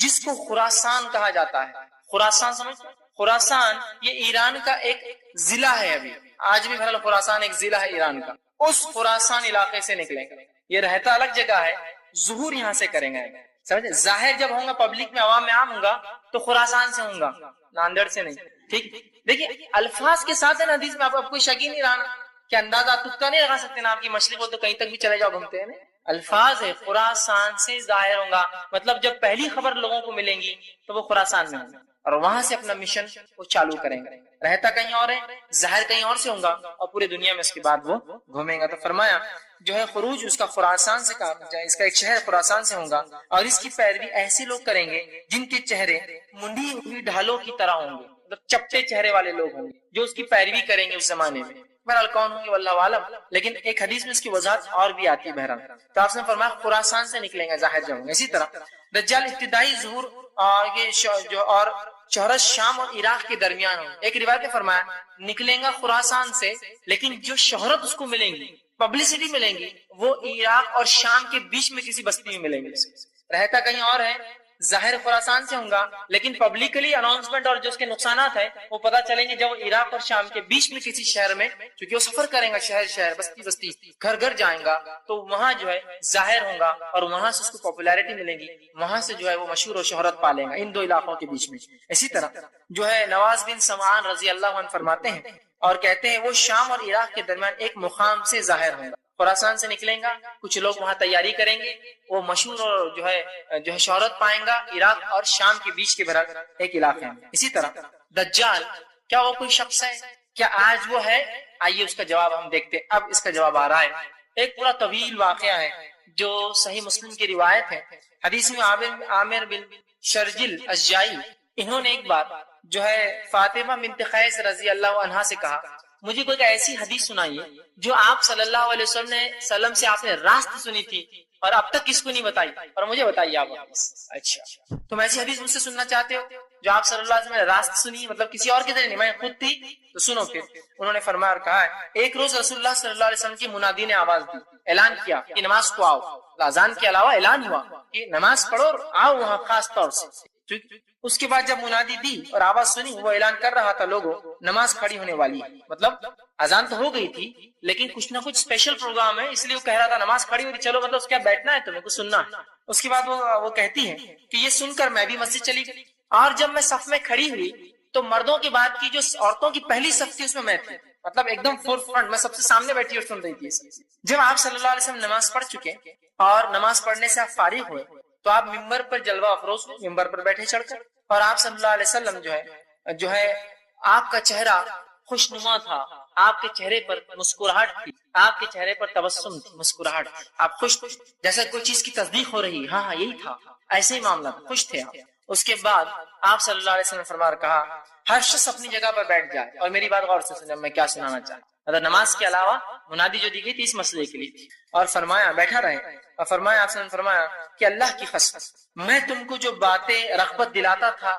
جس کو خراسان کہا جاتا ہے۔ خراسان سمجھتے ہیں؟ خراسان یہ ایران کا ایک ضلع ہے، ابھی آج بھی بہرحال خراسان ایک ضلع ہے ایران کا، اس خراسان علاقے سے نکلیں گے، یہ رہتا الگ جگہ ہے، ظہور یہاں سے کریں گے، سمجھے، ظاہر جب ہوں گا پبلک میں عوام میں عام ہوں گا تو خراسان سے ہوں گا، ناندیڑ سے نہیں، ٹھیک۔ دیکھیے الفاظ کے ساتھ ہے نا حدیث میں، آپ کوئی شک ہی نہیں رہا کہ اندازہ تکا نہیں لگا سکتے نا، آپ کی مچھلی بول تو کہیں تک بھی چلے جاؤ گھومتے ہیں نا، الفاظ ہے خراسان سے ظاہر ہوں گا، مطلب جب پہلی خبر لوگوں کو ملیں گی تو وہ خراسان میں ہوں گے اور وہاں سے اپنا مشن وہ چالو کریں گے، رہتا کہیں اور ہے، ظاہر کہیں اور سے ہوں گا اور پورے دنیا میں اس کے بعد وہ گھومیں گا۔ تو فرمایا جو ہے خروج اس کا خراسان سے کہا جائے، اس کا ایک شہر خراسان سے ہوگا، اور اس کی پیروی ایسے لوگ کریں گے جن کے چہرے منڈی ہوئی ڈھالوں کی طرح ہوں گے، مطلب چپٹے چہرے والے لوگ ہوں گے جو اس کی پیروی کریں گے اس زمانے میں۔ بہرحال کون ہوں گے واللہ عالم، لیکن ایک حدیث میں اس کی وضاحت اور بھی آتی ہے۔ بہرحال تو آپ نے فرمایا خراسان سے نکلیں گے، ظاہر جب ہوں گے۔ اسی طرح دجال ابتدائی ظہور اور شہرت شام اور عراق کے درمیان ہوں۔ ایک روایت میں فرمایا نکلیں گا خراسان سے، لیکن جو شہرت اس کو ملیں گی، پبلسٹی ملیں گی، وہ عراق اور شام کے بیچ میں کسی بستی میں ملیں گی، رہتا کہیں اور ہے، ظاہر خراسان سے ہوں گا، لیکن پبلکلی اناؤنسمنٹ اور جو اس کے نقصانات ہیں وہ پتہ چلیں گے جب وہ عراق اور شام کے بیچ میں کسی شہر میں، چونکہ وہ سفر کریں گا، شہر شہر بستی بستی گھر گھر جائیں گا، تو وہاں جو ہے ظاہر ہوں گا اور وہاں سے اس کو پاپولیرٹی ملے گی، وہاں سے جو ہے وہ مشہور و شہرت پالیں گا ان دو علاقوں کے بیچ میں۔ اسی طرح جو ہے نواز بن سمعان رضی اللہ عنہ فرماتے ہیں اور کہتے ہیں وہ شام اور عراق کے درمیان ایک مقام سے ظاہر ہوں گا، خراسان سے نکلیں گا، کچھ لوگ وہاں تیاری کریں گے، وہ مشہور اور جو ہے شہرت پائیں گا، عراق اور شام کے بیچ کے برابر ایک علاقے میں۔ اسی طرح دجال کیا وہ کوئی شخص ہے؟ کیا آج وہ ہے؟ آئیے اس کا جواب ہم دیکھتے ہیں۔ اب اس کا جواب آ رہا ہے، ایک پورا طویل واقعہ ہے جو صحیح مسلم کی روایت ہے۔ حدیث میں عامر بن شرجل اشجعی، انہوں نے ایک بار جو ہے فاطمہ بنت قیس رضی اللہ عنہا سے کہا مجھے کوئی ایسی حدیث سنائیے جو آپ صلی اللہ علیہ وسلم سے آپ نے راست سنی تھی اور اب تک کس کو نہیں بتائی، اور مجھے بتائیے آپ حدیث۔ اچھا تم ایسی حدیث مجھ سے سننا چاہتے ہو جو آپ صلی اللہ علیہ وسلم نے راست سنی، مطلب کسی اور کے ذریعے نہیں، میں خود تھی، تو سنو پھر۔ انہوں نے فرمایا اور کہا ہے ایک روز رسول اللہ صلی اللہ علیہ وسلم کی منادی نے آواز دی، اعلان کیا کہ نماز کو آؤ، اذان کے علاوہ اعلان ہوا کہ نماز پڑھو اور آؤ وہاں خاص طور سے۔ اس کے بعد جب منادی دی اور آواز سنی، وہ اعلان کر رہا تھا لوگوں نماز کھڑی ہونے والی ہے، مطلب اذان تو ہو گئی تھی لیکن کچھ نہ کچھ اسپیشل پروگرام ہے، اس لیے وہ کہہ رہا تھا نماز کھڑی ہو رہی، چلو مطلب کیا بیٹھنا ہے تمہیں، کچھ سننا ہے۔ اس کے بعد وہ کہتی ہے کہ یہ سن کر میں بھی مسجد چلی گئی، اور جب میں صف میں کھڑی ہوئی تو مردوں کے بعد کی جو عورتوں کی پہلی صف تھی اس میں تھی، مطلب ایک دم فور فرنٹ، میں سب سے سامنے بیٹھی اور سن رہی تھی۔ جب آپ صلی اللہ علیہ وسلم نماز پڑھ چکے اور نماز پڑھنے سے آپ فارغ ہوئے تو آپ ممبر پر جلوہ افروز ہوئے، ممبر پر بیٹھے چڑھ کر، اور آپ صلی اللہ علیہ وسلم جو ہے آپ کا چہرہ خوشنما تھا، آپ کے چہرے پر مسکراہٹ تھی، آپ کے چہرے پر تبسم تھی، مسکراہٹ، آپ خوش جیسے کوئی چیز کی تصدیق ہو رہی، ہاں ہاں یہی تھا، ایسے ہی معاملہ تھا، خوش تھے آپ۔ اس کے بعد آپ صلی اللہ علیہ وسلم فرما کہا ہر شخص اپنی جگہ پر بیٹھ جائے، اور میری بات غور سے سنیں، میں کیا سنانا چاہتا ہوں۔ مطلب نماز کے علاوہ منادی جو دی گئی تھی اس مسئلے کے لیے تھی، اور فرمایا بیٹھا رہے، اور فرمایا آپ نے فرمایا کہ اللہ کی قسم میں تم کو جو باتیں رغبت دلاتا تھا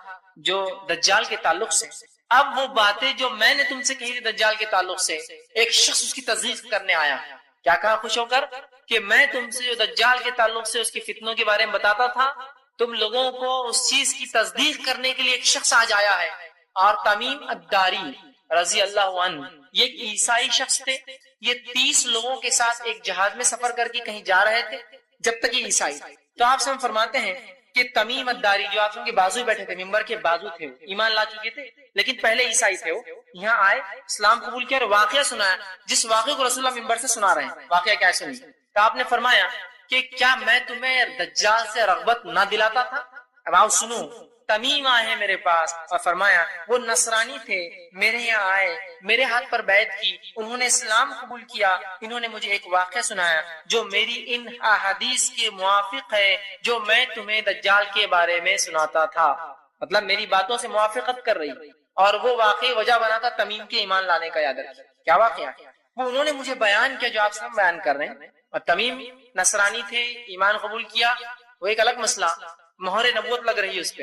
جو دجال کے تعلق سے، اب وہ باتیں جو میں نے تم سے کہی تھی دجال کے تعلق سے، ایک شخص اس کی تصدیق کرنے آیا۔ کیا کہا خوش ہو کر کہ میں تم سے جو دجال کے تعلق سے اس کے فتنوں کے بارے میں بتاتا تھا، تم لوگوں کو اس چیز کی تصدیق کرنے کے لیے ایک شخص آج آیا ہے، اور تمیم الداری رضی اللہ عنہ یہ ایک عیسائی شخص تھے، یہ 30 لوگوں کے ساتھ ایک جہاز میں سفر کر کے کہیں جا رہے تھے جب تک یہ عیسائی تھے۔ تو آپ سے ہم فرماتے ہیں کہ تمیم الداری جو آپ کے بازو بیٹھے تھے، ممبر کے بازو تھے، ایمان لا چکے تھے لیکن پہلے عیسائی تھے، وہ یہاں آئے اسلام قبول کیا اور واقعہ سنایا، جس واقعے کو رسول اللہ ممبر سے سنا رہے ہیں، واقعہ کیا سنی؟ تو آپ نے فرمایا کہ کیا میں تمہیں دجال سے رغبت نہ دلاتا تھا؟ اب آؤ سنو، تمیم آئے ہیں میرے پاس، اور فرمایا وہ نصرانی تھے، میرے یہاں آئے، میرے ہاتھ پر بیعت کی، انہوں نے اسلام قبول کیا، انہوں نے مجھے ایک واقعہ سنایا جو میری ان احادیث کے موافق ہے جو میں تمہیں دجال کے بارے میں سناتا تھا، مطلب میری باتوں سے موافقت کر رہی، اور وہ واقعی وجہ بنا تھا تمیم کے ایمان لانے کا۔ یاد رکھیں کیا واقعہ ہے، وہ انہوں نے مجھے بیان کیا جو آپ سے ہم بیان کر رہے ہیں، اور تمیم نصرانی تھے، ایمان قبول کیا، وہ ایک الگ مسئلہ، مہر نبوت لگ رہی ہے اس پہ،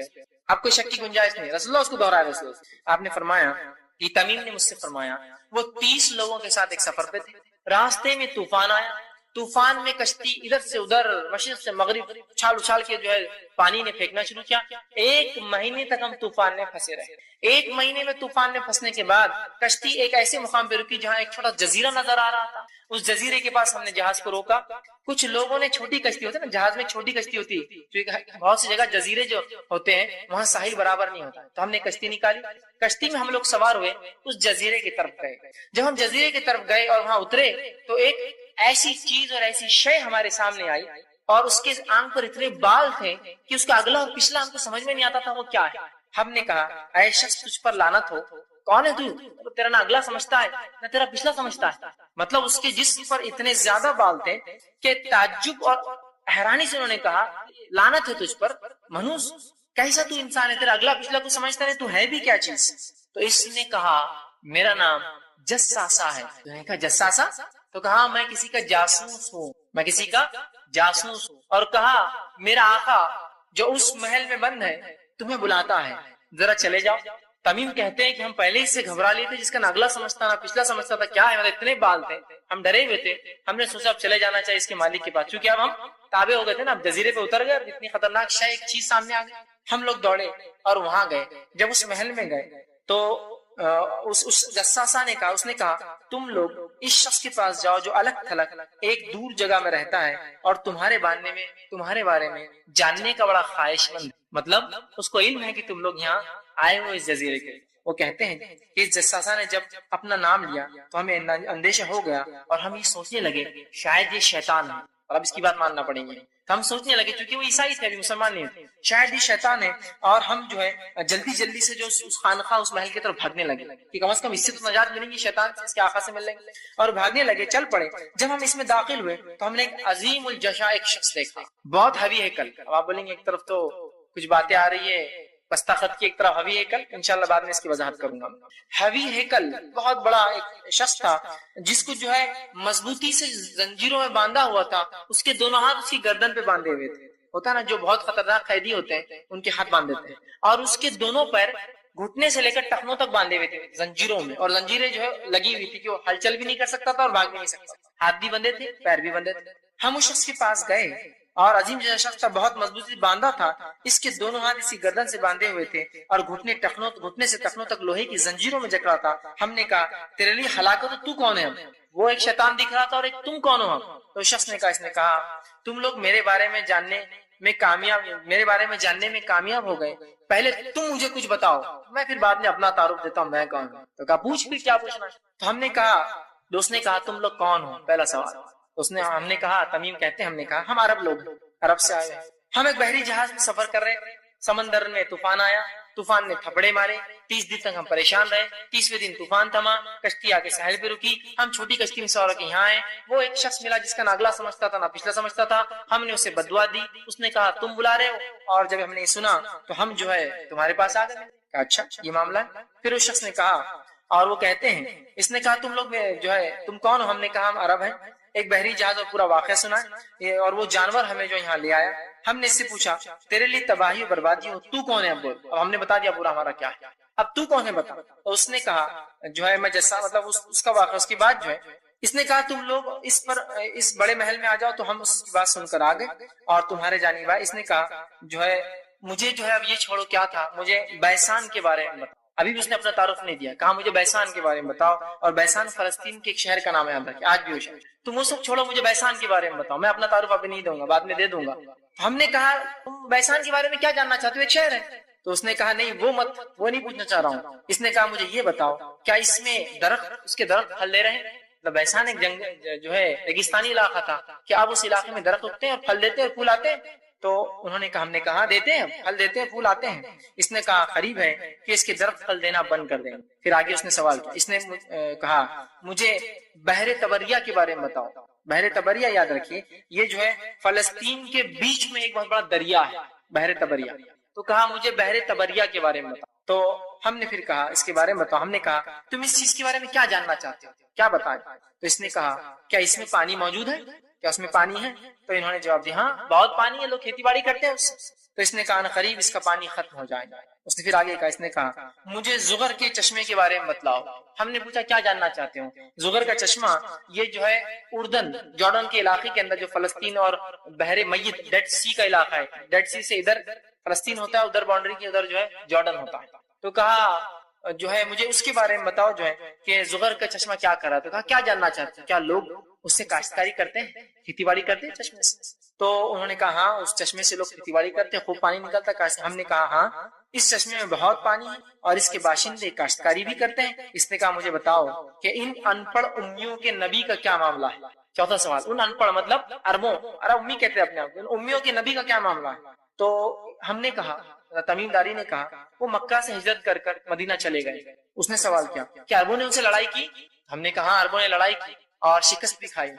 اب کوئی شک کی گنجائش نہیں، رسول اللہ اس کو دوہرا رہے ہیں۔ آپ نے فرمایا کہ تمیم نے مجھ سے فرمایا وہ 30 لوگوں کے ساتھ ایک سفر پہ تھے، راستے میں طوفان آیا، طوفان میں کشتی ادھر سے ادھر مشرق سے مغرب اچھال اچھال کے جو ہے پانی نے پھینکنا شروع کیا، 1 مہینے تک ہم طوفان میں پھنسے رہے۔ 1 مہینے میں طوفان میں پھنسنے کے بعد کشتی ایک ایسے مقام پہ رکی جہاں ایک چھوٹا جزیرہ نظر آ رہا تھا، اس جزیرے کے پاس ہم نے جہاز کو روکا، کچھ لوگوں نے چھوٹی کشتی ہوتی ہے نا، جہاز میں چھوٹی کشتی ہوتی ہے، بہت سی جگہ جزیرے جو ہوتے ہیں وہاں ساحل برابر نہیں ہوتا، تو ہم نے کشتی نکالی، کشتی میں ہم لوگ سوار ہوئے، اس جزیرے کی طرف گئے۔ جب ہم جزیرے کی طرف گئے اور وہاں اترے تو ایک ایسی چیز اور ایسی شے ہمارے سامنے آئی، اور اس کے آنکھ پر اتنے بال تھے کہ اس کا اگلا اور پچھلا ہم کو سمجھ میں نہیں آتا تھا وہ کیا ہے۔ ہم نے کہا اے شخص تجھ پر لعنت ہو، کون ہے تو؟ تیرا نہ اگلا سمجھتا ہے نہ تیرا پچھلا سمجھتا ہے، مطلب اس کے جسم پر اتنے زیادہ بال تھے کہ تعجب اور حیرانی سے انہوں نے کہا لعنت ہے تجھ پر منوس، کیسا تو انسان ہے، تیرا اگلا پچھلا کو سمجھتا نہیں، تو ہے بھی کیا چیز؟ تو اس نے کہا میرا نام جساسا ہے۔ تو نے کہا جساسا؟ تو کہا میں کسی کا جاسوس ہوں، میں کسی کا جاسوس ہوں، اور کہا میرا آقا جو اس محل میں بند ہے تمہیں بلاتا ہے، ذرا چلے جاؤ۔ تمیم کہتے ہیں کہ ہم پہلے ہی سے گھبرا لیے تھے، جس کا نہ اگلا سمجھتا نہ پچھلا سمجھتا تھا کیا ہے، مطلب اتنے بال تھے، ہم ڈرے ہوئے تھے، ہم نے سوچا اب چلے جانا چاہیے اس کے مالک کے پاس، کیونکہ اب ہم تابع ہو گئے تھے نا، اب جزیرے پہ اتر گئے، اب اتنی خطرناک شے ایک چیز سامنے آ گئی۔ ہم لوگ دوڑے اور وہاں گئے، جب اس محل میں گئے تو اس جساسا نے کہا، اس نے کہا تم لوگ اس شخص کے پاس جاؤ جو الگ تھلگ ایک دور جگہ میں رہتا ہے اور تمہارے بارے میں جاننے کا بڑا خواہش مند، مطلب اس کو علم ہے کہ تم لوگ یہاں آئے ہو اس جزیرے کے۔ وہ کہتے ہیں کہ اس جساسا نے جب اپنا نام لیا تو ہمیں اندیشہ ہو گیا اور ہم یہ سوچنے لگے شاید یہ شیطان ہے، اور اب اس کی بات ماننا پڑیں گے، تو ہم سوچنے لگے کیونکہ وہ عیسائی تھے، ابھی مسلمان نہیں تھے، شاید یہ شیطان ہے، اور ہم جو ہے جلدی سے جو اس خانقاہ اس محل کی طرف بھاگنے لگے کہ کم از کم اس سے تو نجات ملیں گی، شیطان سے اس کے آقا سے مل لیں گے، اور بھاگنے لگے، چل پڑے۔ جب ہم اس میں داخل ہوئے تو ہم نے ایک عظیم الجشا ایک شخص دیکھا، بہت ہیوی ہیکل۔ اب آپ بولیں گے ایک طرف تو کچھ باتیں آ رہی ہے پستاخط کی، ایک طرف ہیوی ہیکل، انشاءاللہ بعد میں اس کی وضاحت کروں گا۔ ہیوی ہیکل بہت بڑا ایک شخص تھا جس کو جو ہے مضبوطی سے زنجیروں میں باندھا ہوا تھا، اس کے دونوں ہاتھ اس کی گردن پہ باندھے ہوئے تھے، ہوتا نا جو بہت خطرناک قیدی ہوتے ہیں ان کے ہاتھ باندھ دیتے ہیں، اور اس کے دونوں پیر گھٹنے سے لے کر ٹخنوں تک باندھے ہوئے تھے زنجیروں میں، اور زنجیریں جو ہے لگی ہوئی تھی کہ وہ ہلچل بھی نہیں کر سکتا تھا اور بھاگ بھی نہیں سکتا، ہاتھ بھی بندھے تھے پیر بھی بندھے تھے۔ ہم اس شخص کے پاس گئے اور عظیم جیسا شخص تھا، بہت مضبوطی باندھا تھا، اس کے دونوں ہاتھ اسی گردن سے باندھے ہوئے تھے اور گھٹنے سے ٹخنوں تک لوہے کی زنجیروں میں جکڑا تھا۔ ہم نے کہا تیرے لیے ہلاکت، تو کون ہے؟ وہ ایک شیطان دکھ رہا تھا اور ایک تم کون ہو؟ تو شخص نے کہا، اس نے کہا تم لوگ میرے بارے میں جاننے میں کامیاب ہو گئے، پہلے تم مجھے کچھ بتاؤ، میں پھر بعد میں اپنا تعارف دیتا ہوں میں کون ہوں۔ تو کہا پوچھ، پھر کیا پوچھنا؟ تو ہم نے کہا، دوست نے کہا تم لوگ کون ہو؟ پہلا سوال۔ ہم نے کہا، تمیم کہتے ہیں، ہم نے کہا ہم عرب لوگ، عرب سے آئے ہیں، ہم ایک بحری جہاز میں سفر کر رہے، سمندر میں طوفان آیا، طوفان نے تھپڑے مارے، 30 دن تک ہم پریشان رہے، 30ویں دن طوفان تھما، کشتی آ کے ساحل پہ رکی، ہم چھوٹی کشتی میں سوار ہو کے یہاں آئے، وہ ایک شخص ملا جس کا نہ اگلا سمجھتا تھا نہ پچھلا سمجھتا تھا، ہم نے اسے بددعا دی، اس نے کہا تم بلا رہے ہو، اور جب ہم نے سنا تو ہم جو ہے تمہارے پاس آ گئے۔ کہا اچھا یہ معاملہ ہے؟ پھر اس شخص نے کہا، اور وہ کہتے ہیں، اس نے کہا تم لوگ جو ہے تم کون ہو؟ ہم نے کہا ہم عرب ہیں، ایک بحری جہاز اور پورا واقعہ سنا ہے، اور وہ جانور ہمیں جو یہاں لے آیا۔ ہم نے اس سے پوچھا تیرے لیے تباہی و بربادی ہو، تو کون ہے؟ اب بول۔ اب ہم نے بتا دیا پورا ہمارا کیا ہے، اب تو کون ہے بتا۔ تو اس نے کہا جو ہے میں جیسا مطلب اس کا واقعہ، اس کی بات جو ہے، اس نے کہا تم لوگ اس بڑے محل میں آ جاؤ، تو ہم اس کی بات سن کر آ گئے اور تمہارے جانب آئے۔ اس نے کہا جو ہے مجھے جو ہے اب یہ چھوڑو، کیا تھا، مجھے بیسان کے بارے میں بتاؤ۔ ابھی بھی اس نے اپنا تعارف نہیں دیا، کہا مجھے بیسان کے بارے میں بتاؤ، اور بیسان فلسطین کے ایک شہر کا نام ہے، یاد رکھیں آج بھی وہ شہر۔ تم وہ سب چھوڑو، مجھے بیسان کے بارے میں بتاؤ، میں اپنا تعارف ابھی نہیں دوں گا، بعد میں دے دوں گا۔ ہم نے کہا تم بیسان کے بارے میں کیا جاننا چاہتے ہو؟ ایک شہر ہے۔ تو اس نے کہا نہیں وہ نہیں پوچھنا چاہ رہا ہوں۔ اس نے کہا مجھے یہ بتاؤ کیا اس میں اس کے درخت پھل دے رہے ہیں؟ مطلب بیسان ایک جو ہے ریگستانی علاقہ تھا، کیا اب اس علاقے میں درخت اگتے ہیں اور پھل دیتے ہیں اور پھول آتے ہیں؟ تو انہوں نے کہا، ہم نے کہا دیتے ہیں، پھل دیتے ہیں، پھول آتے ہیں۔ اس نے کہا قریب ہے کہ اس کے درخت پھل دینا بند کر دیں۔ پھر آگے اس نے سوال کیا، اس نے کہا مجھے بحر طبریہ کے بارے میں بتاؤ۔ بحر طبریہ یاد رکھیے یہ جو ہے فلسطین کے بیچ میں ایک بہت بڑا دریا ہے، بحر طبریہ۔ تو کہا مجھے بحر طبریہ کے بارے میں بتاؤ۔ تو ہم نے پھر کہا اس کے بارے میں بتاؤ۔ ہم نے کہا تم اس چیز کے بارے میں کیا جاننا چاہتے ہو، کیا بتائیں؟ تو اس نے کہا کیا اس میں پانی موجود ہے، کیا اس میں پانی ہے؟ تو انہوں نے جواب دیا ہاں بہت پانی ہے، لوگ کھیتی باڑی کرتے ہیں اس سے۔ تو اس نے کہا قریب اس کا پانی ختم ہو جائے گا۔ اس نے پھر آگے کہا، اس نے کہا مجھے زغر کے چشمے کے بارے میں بتلاؤ۔ ہم نے پوچھا کیا جاننا چاہتے ہو؟ زغر کا چشمہ یہ جو ہے اردن جارڈن کے علاقے کے اندر، جو فلسطین اور بحر میت ڈیڈ سی کا علاقہ ہے، ڈیڈ سی سے ادھر فلسطین ہوتا ہے، ادھر باؤنڈری کے ادھر جو ہے جارڈن ہوتا ہے۔ تو کہا جو ہے مجھے اس کے بارے میں بتاؤ جو ہے کہ زغر کا چشمہ کیا کر رہا ہے۔ تو کہا کیا جاننا چاہتے ہیں، کیا لوگ اس سے کاشتکاری کرتے ہیں، کھیتی باڑی کرتے ہیں چشمے سے؟ تو انہوں نے کہا ہاں اس چشمے سے لوگ کھیتی باڑی کرتے ہیں، خوب پانی نکلتا ہے۔ ہم نے کہا ہاں اس چشمے میں بہت پانی ہے اور اس کے باشندے کاشتکاری بھی کرتے ہیں۔ اس نے کہا مجھے بتاؤ کہ ان ان پڑھ امیوں کے نبی کا کیا معاملہ ہے۔ چوتھا سوال، ان ان پڑھ مطلب عرب امی کہتے ہیں اپنے آپ کو، ان امیوں کے نبی کا کیا معاملہ ہے؟ تو ہم نے کہا، تمیم داری نے کہا وہ مکہ سے ہجرت کر کر مدینہ چلے گئے۔ اس نے سوال کیا کہ عربوں نے ان سے لڑائی کی؟ ہم نے کہا عربوں نے لڑائی کی اور شکست بھی کھائی۔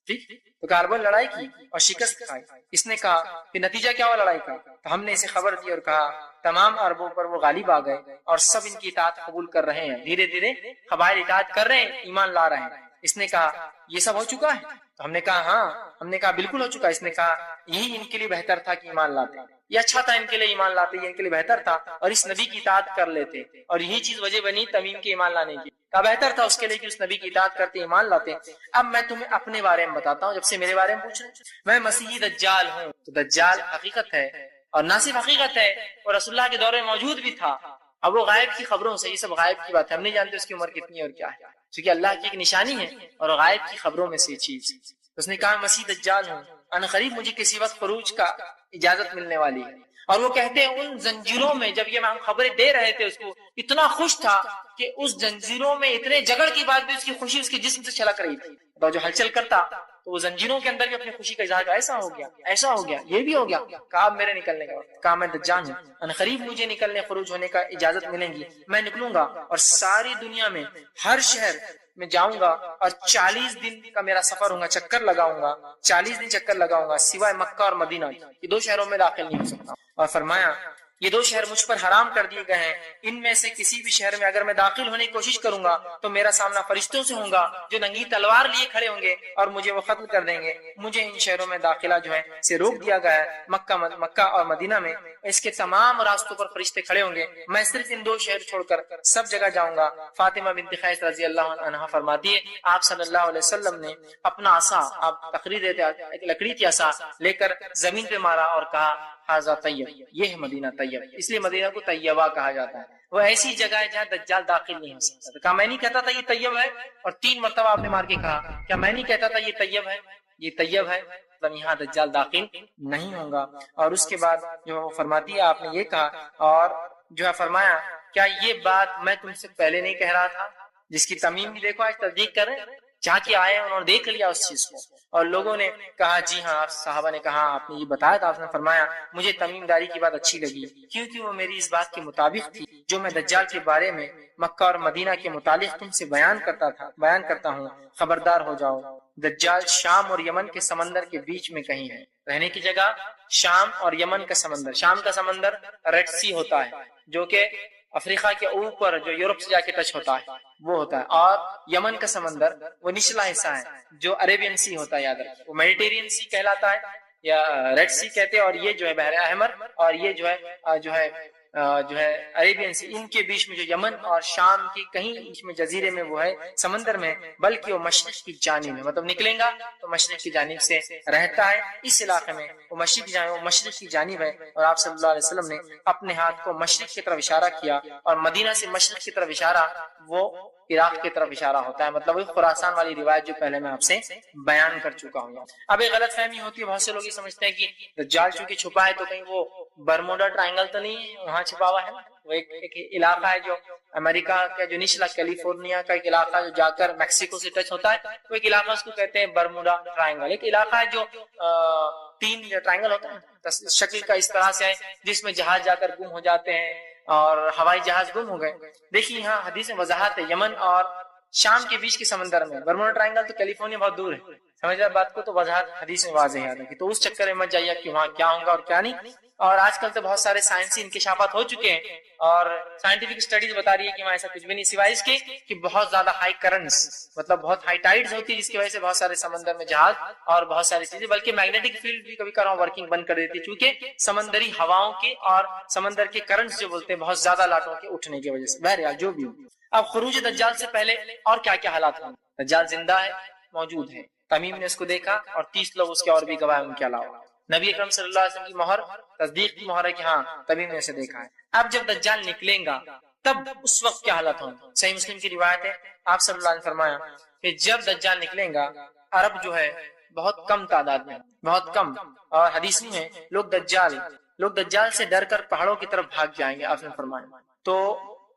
ٹھیک، تو کہا عربوں نے لڑائی کی اور شکست کھائی۔ اس نے کہا کہ نتیجہ کیا ہوا لڑائی کا؟ تو ہم نے اسے خبر دی اور کہا تمام عربوں پر وہ غالب آ گئے اور سب ان کی اطاعت قبول کر رہے ہیں، دھیرے دھیرے قبائل اطاعت کر رہے ہیں، ایمان لا رہے ہیں۔ اس نے کہا یہ سب ہو چکا ہے؟ تو ہم نے کہا ہاں۔ ہم نے کہا بالکل ہو چکا۔ اس نے کہا یہی ان کے لیے بہتر تھا کہ ایمان لاتے، یہ اچھا تھا ان کے لیے ایمان لاتے، یہ ان کے لیے بہتر تھا اور اس نبی کی اطاعت کر لیتے، اور یہی چیز وجہ بنی تمیم کے ایمان لانے کی۔ کہا بہتر تھا اس کے لیے کہ اس نبی کی اطاعت کرتے، ایمان لاتے۔ اب میں تمہیں اپنے بارے میں بتاتا ہوں، جب سے میرے بارے میں پوچھ رہے ہیں۔ میں مسیح دجال ہوں۔ تو دجال حقیقت ہے، اور نہ صرف حقیقت ہے، اور رسول اللہ کے دور میں موجود بھی تھا۔ اب وہ غائب کی خبروں سے، یہ سب غائب کی بات ہے، ہم نہیں جانتے اس کی عمر کتنی اور کیا ہے، کیونکہ اللہ کی ایک نشانی ہے اور غائب کی خبروں میں سے چیز۔ اس نے کہا مسیح دجال ہوں، ان قریب مجھے کسی وقت خروج کا اجازت ملنے والی ہے۔ اور وہ کہتے ہیں ان زنجیروں میں، جب یہ ہم خبریں دے رہے تھے اس کو، اتنا خوش تھا کہ اس زنجیروں میں اتنے جگڑ کی بات بھی اس کی خوشی اس کے جسم سے چھلک رہی تھی، تو جو ہلچل کرتا تو وہ زنجیروں کے اندر بھی اپنی خوشی کا اظہار، ایسا ہو گیا، ایسا ہو گیا، یہ بھی ہو گیا۔ کہا اب میرے نکلنے کا وقت، کہا میں دجال ہوں، ان قریب مجھے نکلنے خروج ہونے کا اجازت ملیں گی، میں نکلوں گا اور ساری دنیا میں ہر شہر میں جاؤں گا اور 40 دن کا میرا سفر ہوگا، چکر لگاؤں گا، 40 دن چکر لگاؤں گا، سوائے مکہ اور مدینہ، یہ 2 شہروں میں داخل نہیں ہو سکتا۔ اور فرمایا یہ 2 شہر مجھ پر حرام کر دیے گئے ہیں، ان میں سے کسی بھی شہر میں اگر میں داخل ہونے کی کوشش کروں گا تو میرا سامنا فرشتوں سے ہوگا جو ننگی تلوار لیے کھڑے ہوں گے اور مجھے وہ قتل کر دیں گے۔ مجھے ان شہروں میں داخلہ جو ہے سے روک دیا گیا ہے۔ مکہ اور مدینہ میں اس کے تمام راستوں پر فرشتے کھڑے ہوں گے، میں صرف ان 2 شہر چھوڑ کر سب جگہ جاؤں گا۔ فاطمہ بنت قیس رضی اللہ عنہا فرماتی ہے آپ صلی اللہ علیہ وسلم نے اپنا عصا، آپ تقریر دیتے ایک لکڑی کی عصا لے کر زمین پہ مارا اور کہا ھذا طیب، یہ ہے مدینہ طیب، اس لیے مدینہ کو طیبہ کہا جاتا ہے۔ وہ ایسی جگہ ہے جہاں دجال داخل نہیں ہو سکتا۔ تو کہا میں نہیں کہتا تھا یہ طیب ہے، اور 3 مرتبہ آپ نے مار کے کہا کیا میں نہیں کہتا تھا یہ طیب ہے، یہ طیب ہے، مطلب یہاں دجال داخل نہیں ہوگا۔ اور اس کے بعد جو فرماتی ہے آپ نے یہ کہا اور جو ہے فرمایا کیا یہ بات میں تم سے پہلے نہیں کہہ رہا تھا، جس کی تمیم بھی دیکھو آج تصدیق کر رہے ہیں، جہاں کی آئے انہوں نے دیکھ لیا اس چیز کو، اور لوگوں نے کہا جی ہاں، صحابہ نے کہا آپ نے یہ بتایا تھا، آپ نے فرمایا مجھے تمیم داری کی بات اچھی لگی کیونکہ وہ میری اس بات کے مطابق تھی جو میں دجال کے بارے میں مکہ اور مدینہ کے متعلق تم سے بیان کرتا ہوں۔ خبردار ہو جاؤ، دجال شام اور یمن کے سمندر کے بیچ میں کہیں ہے۔ رہنے کی جگہ شام اور یمن کا سمندر، شام کا سمندر ریڈ سی ہوتا ہے جو کہ افریقہ کے اوپر جو یورپ سے جا کے ٹچ ہوتا ہے وہ ہوتا ہے، اور یمن کا سمندر وہ نچلا حصہ ہے جو عربین سی ہوتا ہے، یاد رکھیں وہ میڈیٹرین سی کہلاتا ہے یا ریڈ سی کہتے ہیں، اور یہ جو ہے بحر احمر اور یہ جو ہے عربین سی، ان کے بیچ میں جو یمن اور شام کی کہیں بیچ میں جزیرے میں وہ ہے سمندر میں، بلکہ وہ مشرق کی جانب ہے، مطلب نکلیں گا تو مشرق کی جانب سے رہتا ہے اس علاقے میں، وہ مشرق کی جانب ہے۔ اور آپ صلی اللہ علیہ وسلم نے اپنے ہاتھ کو مشرق کی طرف اشارہ کیا، اور مدینہ سے مشرق کی طرف اشارہ وہ عراق کی طرف اشارہ ہوتا ہے، مطلب وہی خراسان والی روایت جو پہلے میں آپ سے بیان کر چکا ہوں۔ اب ایک غلط فہمی ہوتی ہے، بہت سے لوگ یہ سمجھتے ہیں کہ دجال چونکہ چھپا ہے تو کہیں وہ برموڈا ٹرائنگل تو نہیں ہے وہاں چھپا ہوا ہے، وہ ایک علاقہ ہے جو امریکہ کا جو نچلا کیلیفورنیا کا ایک علاقہ جو جا کر میکسیکو سے ٹچ ہوتا ہے، وہ ایک علاقہ اس کو کہتے ہیں برموڈا ٹرائنگل، ایک علاقہ ہے جو 3 ٹرائنگل ہوتا ہے شکل کا اس طرح سے ہے جس میں جہاز جا کر گم ہو جاتے ہیں اور ہوائی جہاز گم ہو گئے۔ دیکھیے یہاں حدیث میں وضاحت ہے، یمن اور شام کے بیچ کے سمندر میں، برموڈا ٹرائنگل تو کیلیفورنیا بہت دور ہے، سمجھ رہے بات کو، تو وضاحت حدیث میں واضح ہے، تو اس چکر میں مت جائیے کہ وہاں کیا ہوگا اور کیا نہیں۔ اور آج کل تو بہت سارے سائنسی انکشافات ہو چکے ہیں اور سائنٹیفک اسٹڈیز بتا رہی ہے کہ وہاں ایسا کچھ بھی نہیں، سوائے اس کے کہ بہت زیادہ ہائی کرنٹس، مطلب بہت ہائی ٹائیڈز ہوتی ہے جس کی وجہ سے بہت سارے سمندر میں جہاز اور بہت ساری چیزیں، بلکہ میگنیٹک فیلڈ بھی کبھی کبھار ورکنگ بند کر دیتی ہے چونکہ سمندری ہواؤں کے اور سمندر کے کرنٹس جو بولتے ہیں بہت زیادہ لاٹوں کے اٹھنے کی وجہ سے۔ بہرحال جو بھی ہو، اب خروج دجال سے پہلے اور کیا کیا حالات ہوں؟ دجال زندہ ہے، موجود ہے، تمیم نے اس کو دیکھا اور 30 لوگ اس کے اور بھی گواہ ان کے علاوہ، نبی اکرم صلی اللہ علیہ وسلم کی مہر تصدیق کی مہر ہے کہ ہاں تمیم نے اسے دیکھا ہے۔ اب جب دجال نکلیں گا تب اس وقت کیا حالت ہوں؟ صحیح مسلم کی روایت ہے، آپ صلی اللہ علیہ وسلم فرمایا کہ جب دجال نکلیں گا عرب جو ہے بہت کم تعداد میں، بہت کم، اور حدیث میں ہے لوگ دجال سے ڈر کر پہاڑوں کی طرف بھاگ جائیں گے، آپ نے فرمایا۔ تو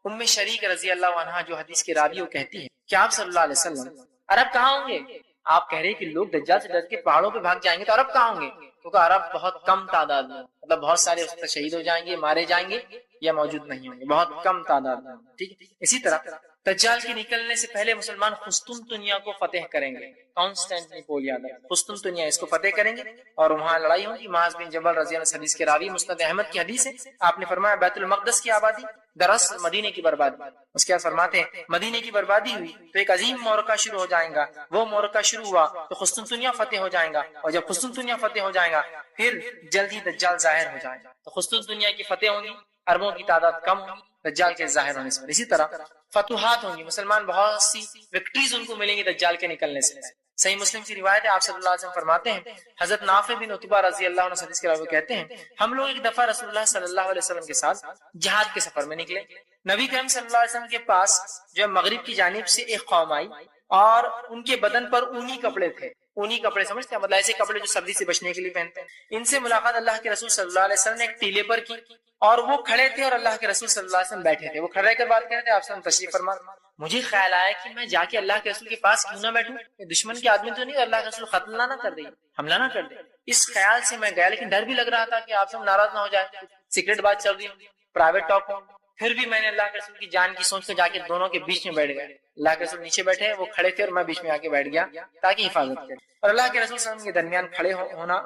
ام شریک رضی اللہ عنہا جو حدیث کی راوی وہ کہتی ہے کہ آپ صلی اللہ علیہ وسلم عرب کہاں ہوں گے؟ آپ کہہ رہے ہیں کہ لوگ دجال سے ڈر کے پہاڑوں پہ بھاگ جائیں گے، تو عرب کہاں ہوں گے؟ کیونکہ عرب بہت کم تعداد میں، مطلب بہت سارے اس پر شہید ہو جائیں گے، مارے جائیں گے یا موجود نہیں ہوں گے، بہت کم تعداد میں، ٹھیک ہے۔ اسی طرح دجال کے نکلنے سے پہلے مسلمان قسطنطنیہ کو فتح کریں گے، کانسٹینٹینوپل یاد ہے، قسطنطنیہ اس کو فتح کریں گے اور وہاں لڑائی ہوگی۔ معاذ بن جبل رضی اللہ عنہ حدیث کے راوی، مسند احمد کی حدیث ہے، آپ نے فرمایا بیت المقدس کی آبادی دراصل مدینے کی بربادی، اس کے بعد فرماتے ہیں مدینے کی بربادی ہوئی تو ایک عظیم معرکہ شروع ہو جائے گا، وہ معرکہ شروع ہوا تو قسطنطنیہ فتح ہو جائے گا، اور جب قسطنطنیہ فتح ہو جائے گا پھر جلد ہی دجال ظاہر ہو جائے گا، تو قسطنطنیہ کی فتح ہوں گی، عربوں کی تعداد کم ہوگی دجال کے ظاہر ہونے سے۔ اسی طرح فتوحات ہوں گی، مسلمان بہت سی وکٹریز ان کو ملیں گی دجال کے نکلنے سے۔ صحیح مسلم کی روایت ہے، آپ صلی اللہ علیہ وسلم فرماتے ہیں، حضرت نافع بن عتبہ رضی اللہ عنہ حدیث کے راوی کہتے ہیں ہم لوگ ایک دفعہ رسول اللہ صلی اللہ علیہ وسلم کے ساتھ جہاد کے سفر میں نکلے، نبی کریم صلی اللہ علیہ وسلم کے پاس جو مغرب کی جانب سے ایک قوم آئی اور ان کے بدن پر اونی کپڑے تھے، اونی کپڑے سمجھتے ہیں، مطلب ایسے کپڑے جو سردی سے بچنے کے لیے پہنتے ہیں۔ ان سے ملاقات اللہ کے رسول صلی اللہ علیہ وسلم نے ایک ٹیلے پر کی اور وہ کھڑے تھے اور اللہ کے رسول صلی اللہ علیہ وسلم بیٹھے تھے، وہ کھڑے رہ کر بات کر رہے تھے، آپ صلی اللہ علیہ وسلم تشریف فرما۔ مجھے خیال آیا کہ میں جا کے اللہ کے رسول کے پاس کیوں نہ بیٹھوں، دشمن کے آدمی تو نہیں، اللہ کے رسول قتل نہ کر دے، حملہ نہ کر دے، اس خیال سے میں گیا، لیکن ڈر بھی لگ رہا تھا کہ آپ سے ناراض نہ ہو جائے، سیکرٹ بات چل رہی ہو، پرائیویٹ ٹاک ہو۔ پھر بھی میں نے اللہ کے رسول کی جان کی سوچ کے جا کے دونوں کے بیچ میں بیٹھ گیا، اللہ کے رسول نیچے بیٹھے، وہ کھڑے تھے اور میں بیچ میں آ کے بیٹھ گیا تاکہ حفاظت کرے، اور اللہ کے رسول صلی اللہ علیہ وسلم کے درمیان کھڑے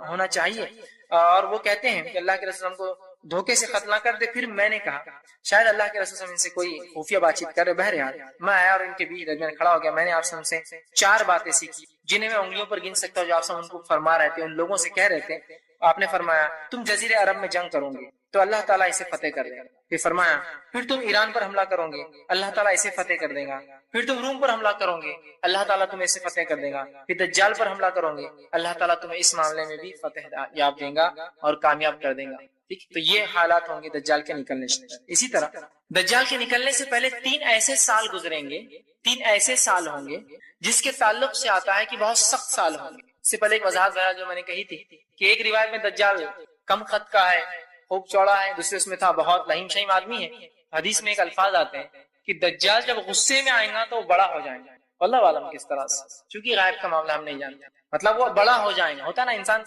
ہونا چاہیے۔ اور وہ کہتے ہیں کہ اللہ کے رسول کو دھوکے سے قتل نہ کر دے۔ پھر میں نے کہا شاید اللہ کے رسول صلی اللہ علیہ وسلم سے کوئی خفیہ بات چیت کر رہے۔ بہرحال میں آیا اور ان کے بیچ درمیان کھڑا ہو گیا۔ میں نے آپ سے 4 باتیں سیکھی جنہیں میں انگلیوں پر گن سکتا ہوں، جو آپ ان کو فرما رہے تھے، ان لوگوں سے کہہ رہے تھے۔ آپ نے فرمایا تم جزیرے عرب میں جنگ کرو گے تو اللہ تعالیٰ اسے فتح کر دے گا۔ پھر فرمایا پھر تم ایران پر حملہ کرو گے، اللہ تعالیٰ اسے فتح کر دے گا۔ پھر تم روم پر حملہ کرو گے، اللہ تعالیٰ تمہیں اسے فتح کر دے گا۔ پھر دجال پر حملہ کرو گے، اللہ تعالیٰ تمہیں اس معاملے میں بھی فتح یاب دے گا اور کامیاب کر دے گا۔ ٹھیک، تو یہ حالات ہوں گے دجال کے نکلنے سے۔ اسی طرح دجال کے نکلنے سے پہلے 3 ایسے سال گزریں گے، 3 ایسے سال ہوں گے جس کے تعلق سے آتا ہے کہ بہت سخت سال ہوں گے۔ اس سے پہلے ایک وضاحت جو میں نے کہی تھی کہ ایک روایت میں دجال کم قد کا ہے، خوب چوڑا ہے، دوسرے اس میں تھا بہت لہیم شہیم آدمی ہے۔ حدیث میں ایک الفاظ آتے ہیں کہ دجال جب غصے میں آئے گا تو وہ بڑا ہو جائیں گا، اللہ عالم کس طرح سے، چونکہ غائب کا معاملہ ہم نہیں جانتے، مطلب وہ بڑا ہو جائیں گا۔ ہوتا ہے نا انسان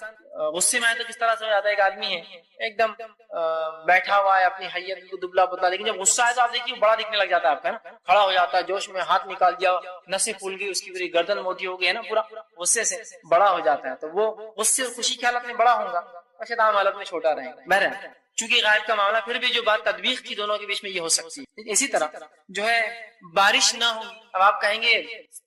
غصے میں آئے تو کس طرح سے ہو جاتا ہے، ایک آدمی ہے ایک دم بیٹھا ہوا ہے اپنی حیت کو دبلا پتلا، لیکن جب غصہ آئے تو آپ دیکھیے بڑا دکھنے لگ جاتا ہے آپ کا، نا کھڑا ہو جاتا ہے، جوش میں ہاتھ نکال دیا، نسیں پھول گئی، اس کی پوری گردن موٹی ہو گئی ہے نا، پورا غصے سے بڑا ہو جاتا ہے۔ تو وہ غصے اور خوشی کی حالت میں بڑا ہوگا اور شاید عام حالت میں چھوٹا رہے گا۔ بہرحال چونکہ غائب کا معاملہ، پھر بھی جو بات تطبیق کی دونوں کے بیچ میں یہ ہو سکتی ہے۔ اسی طرح جو ہے بارش نہ ہوگی، اب آپ کہیں گے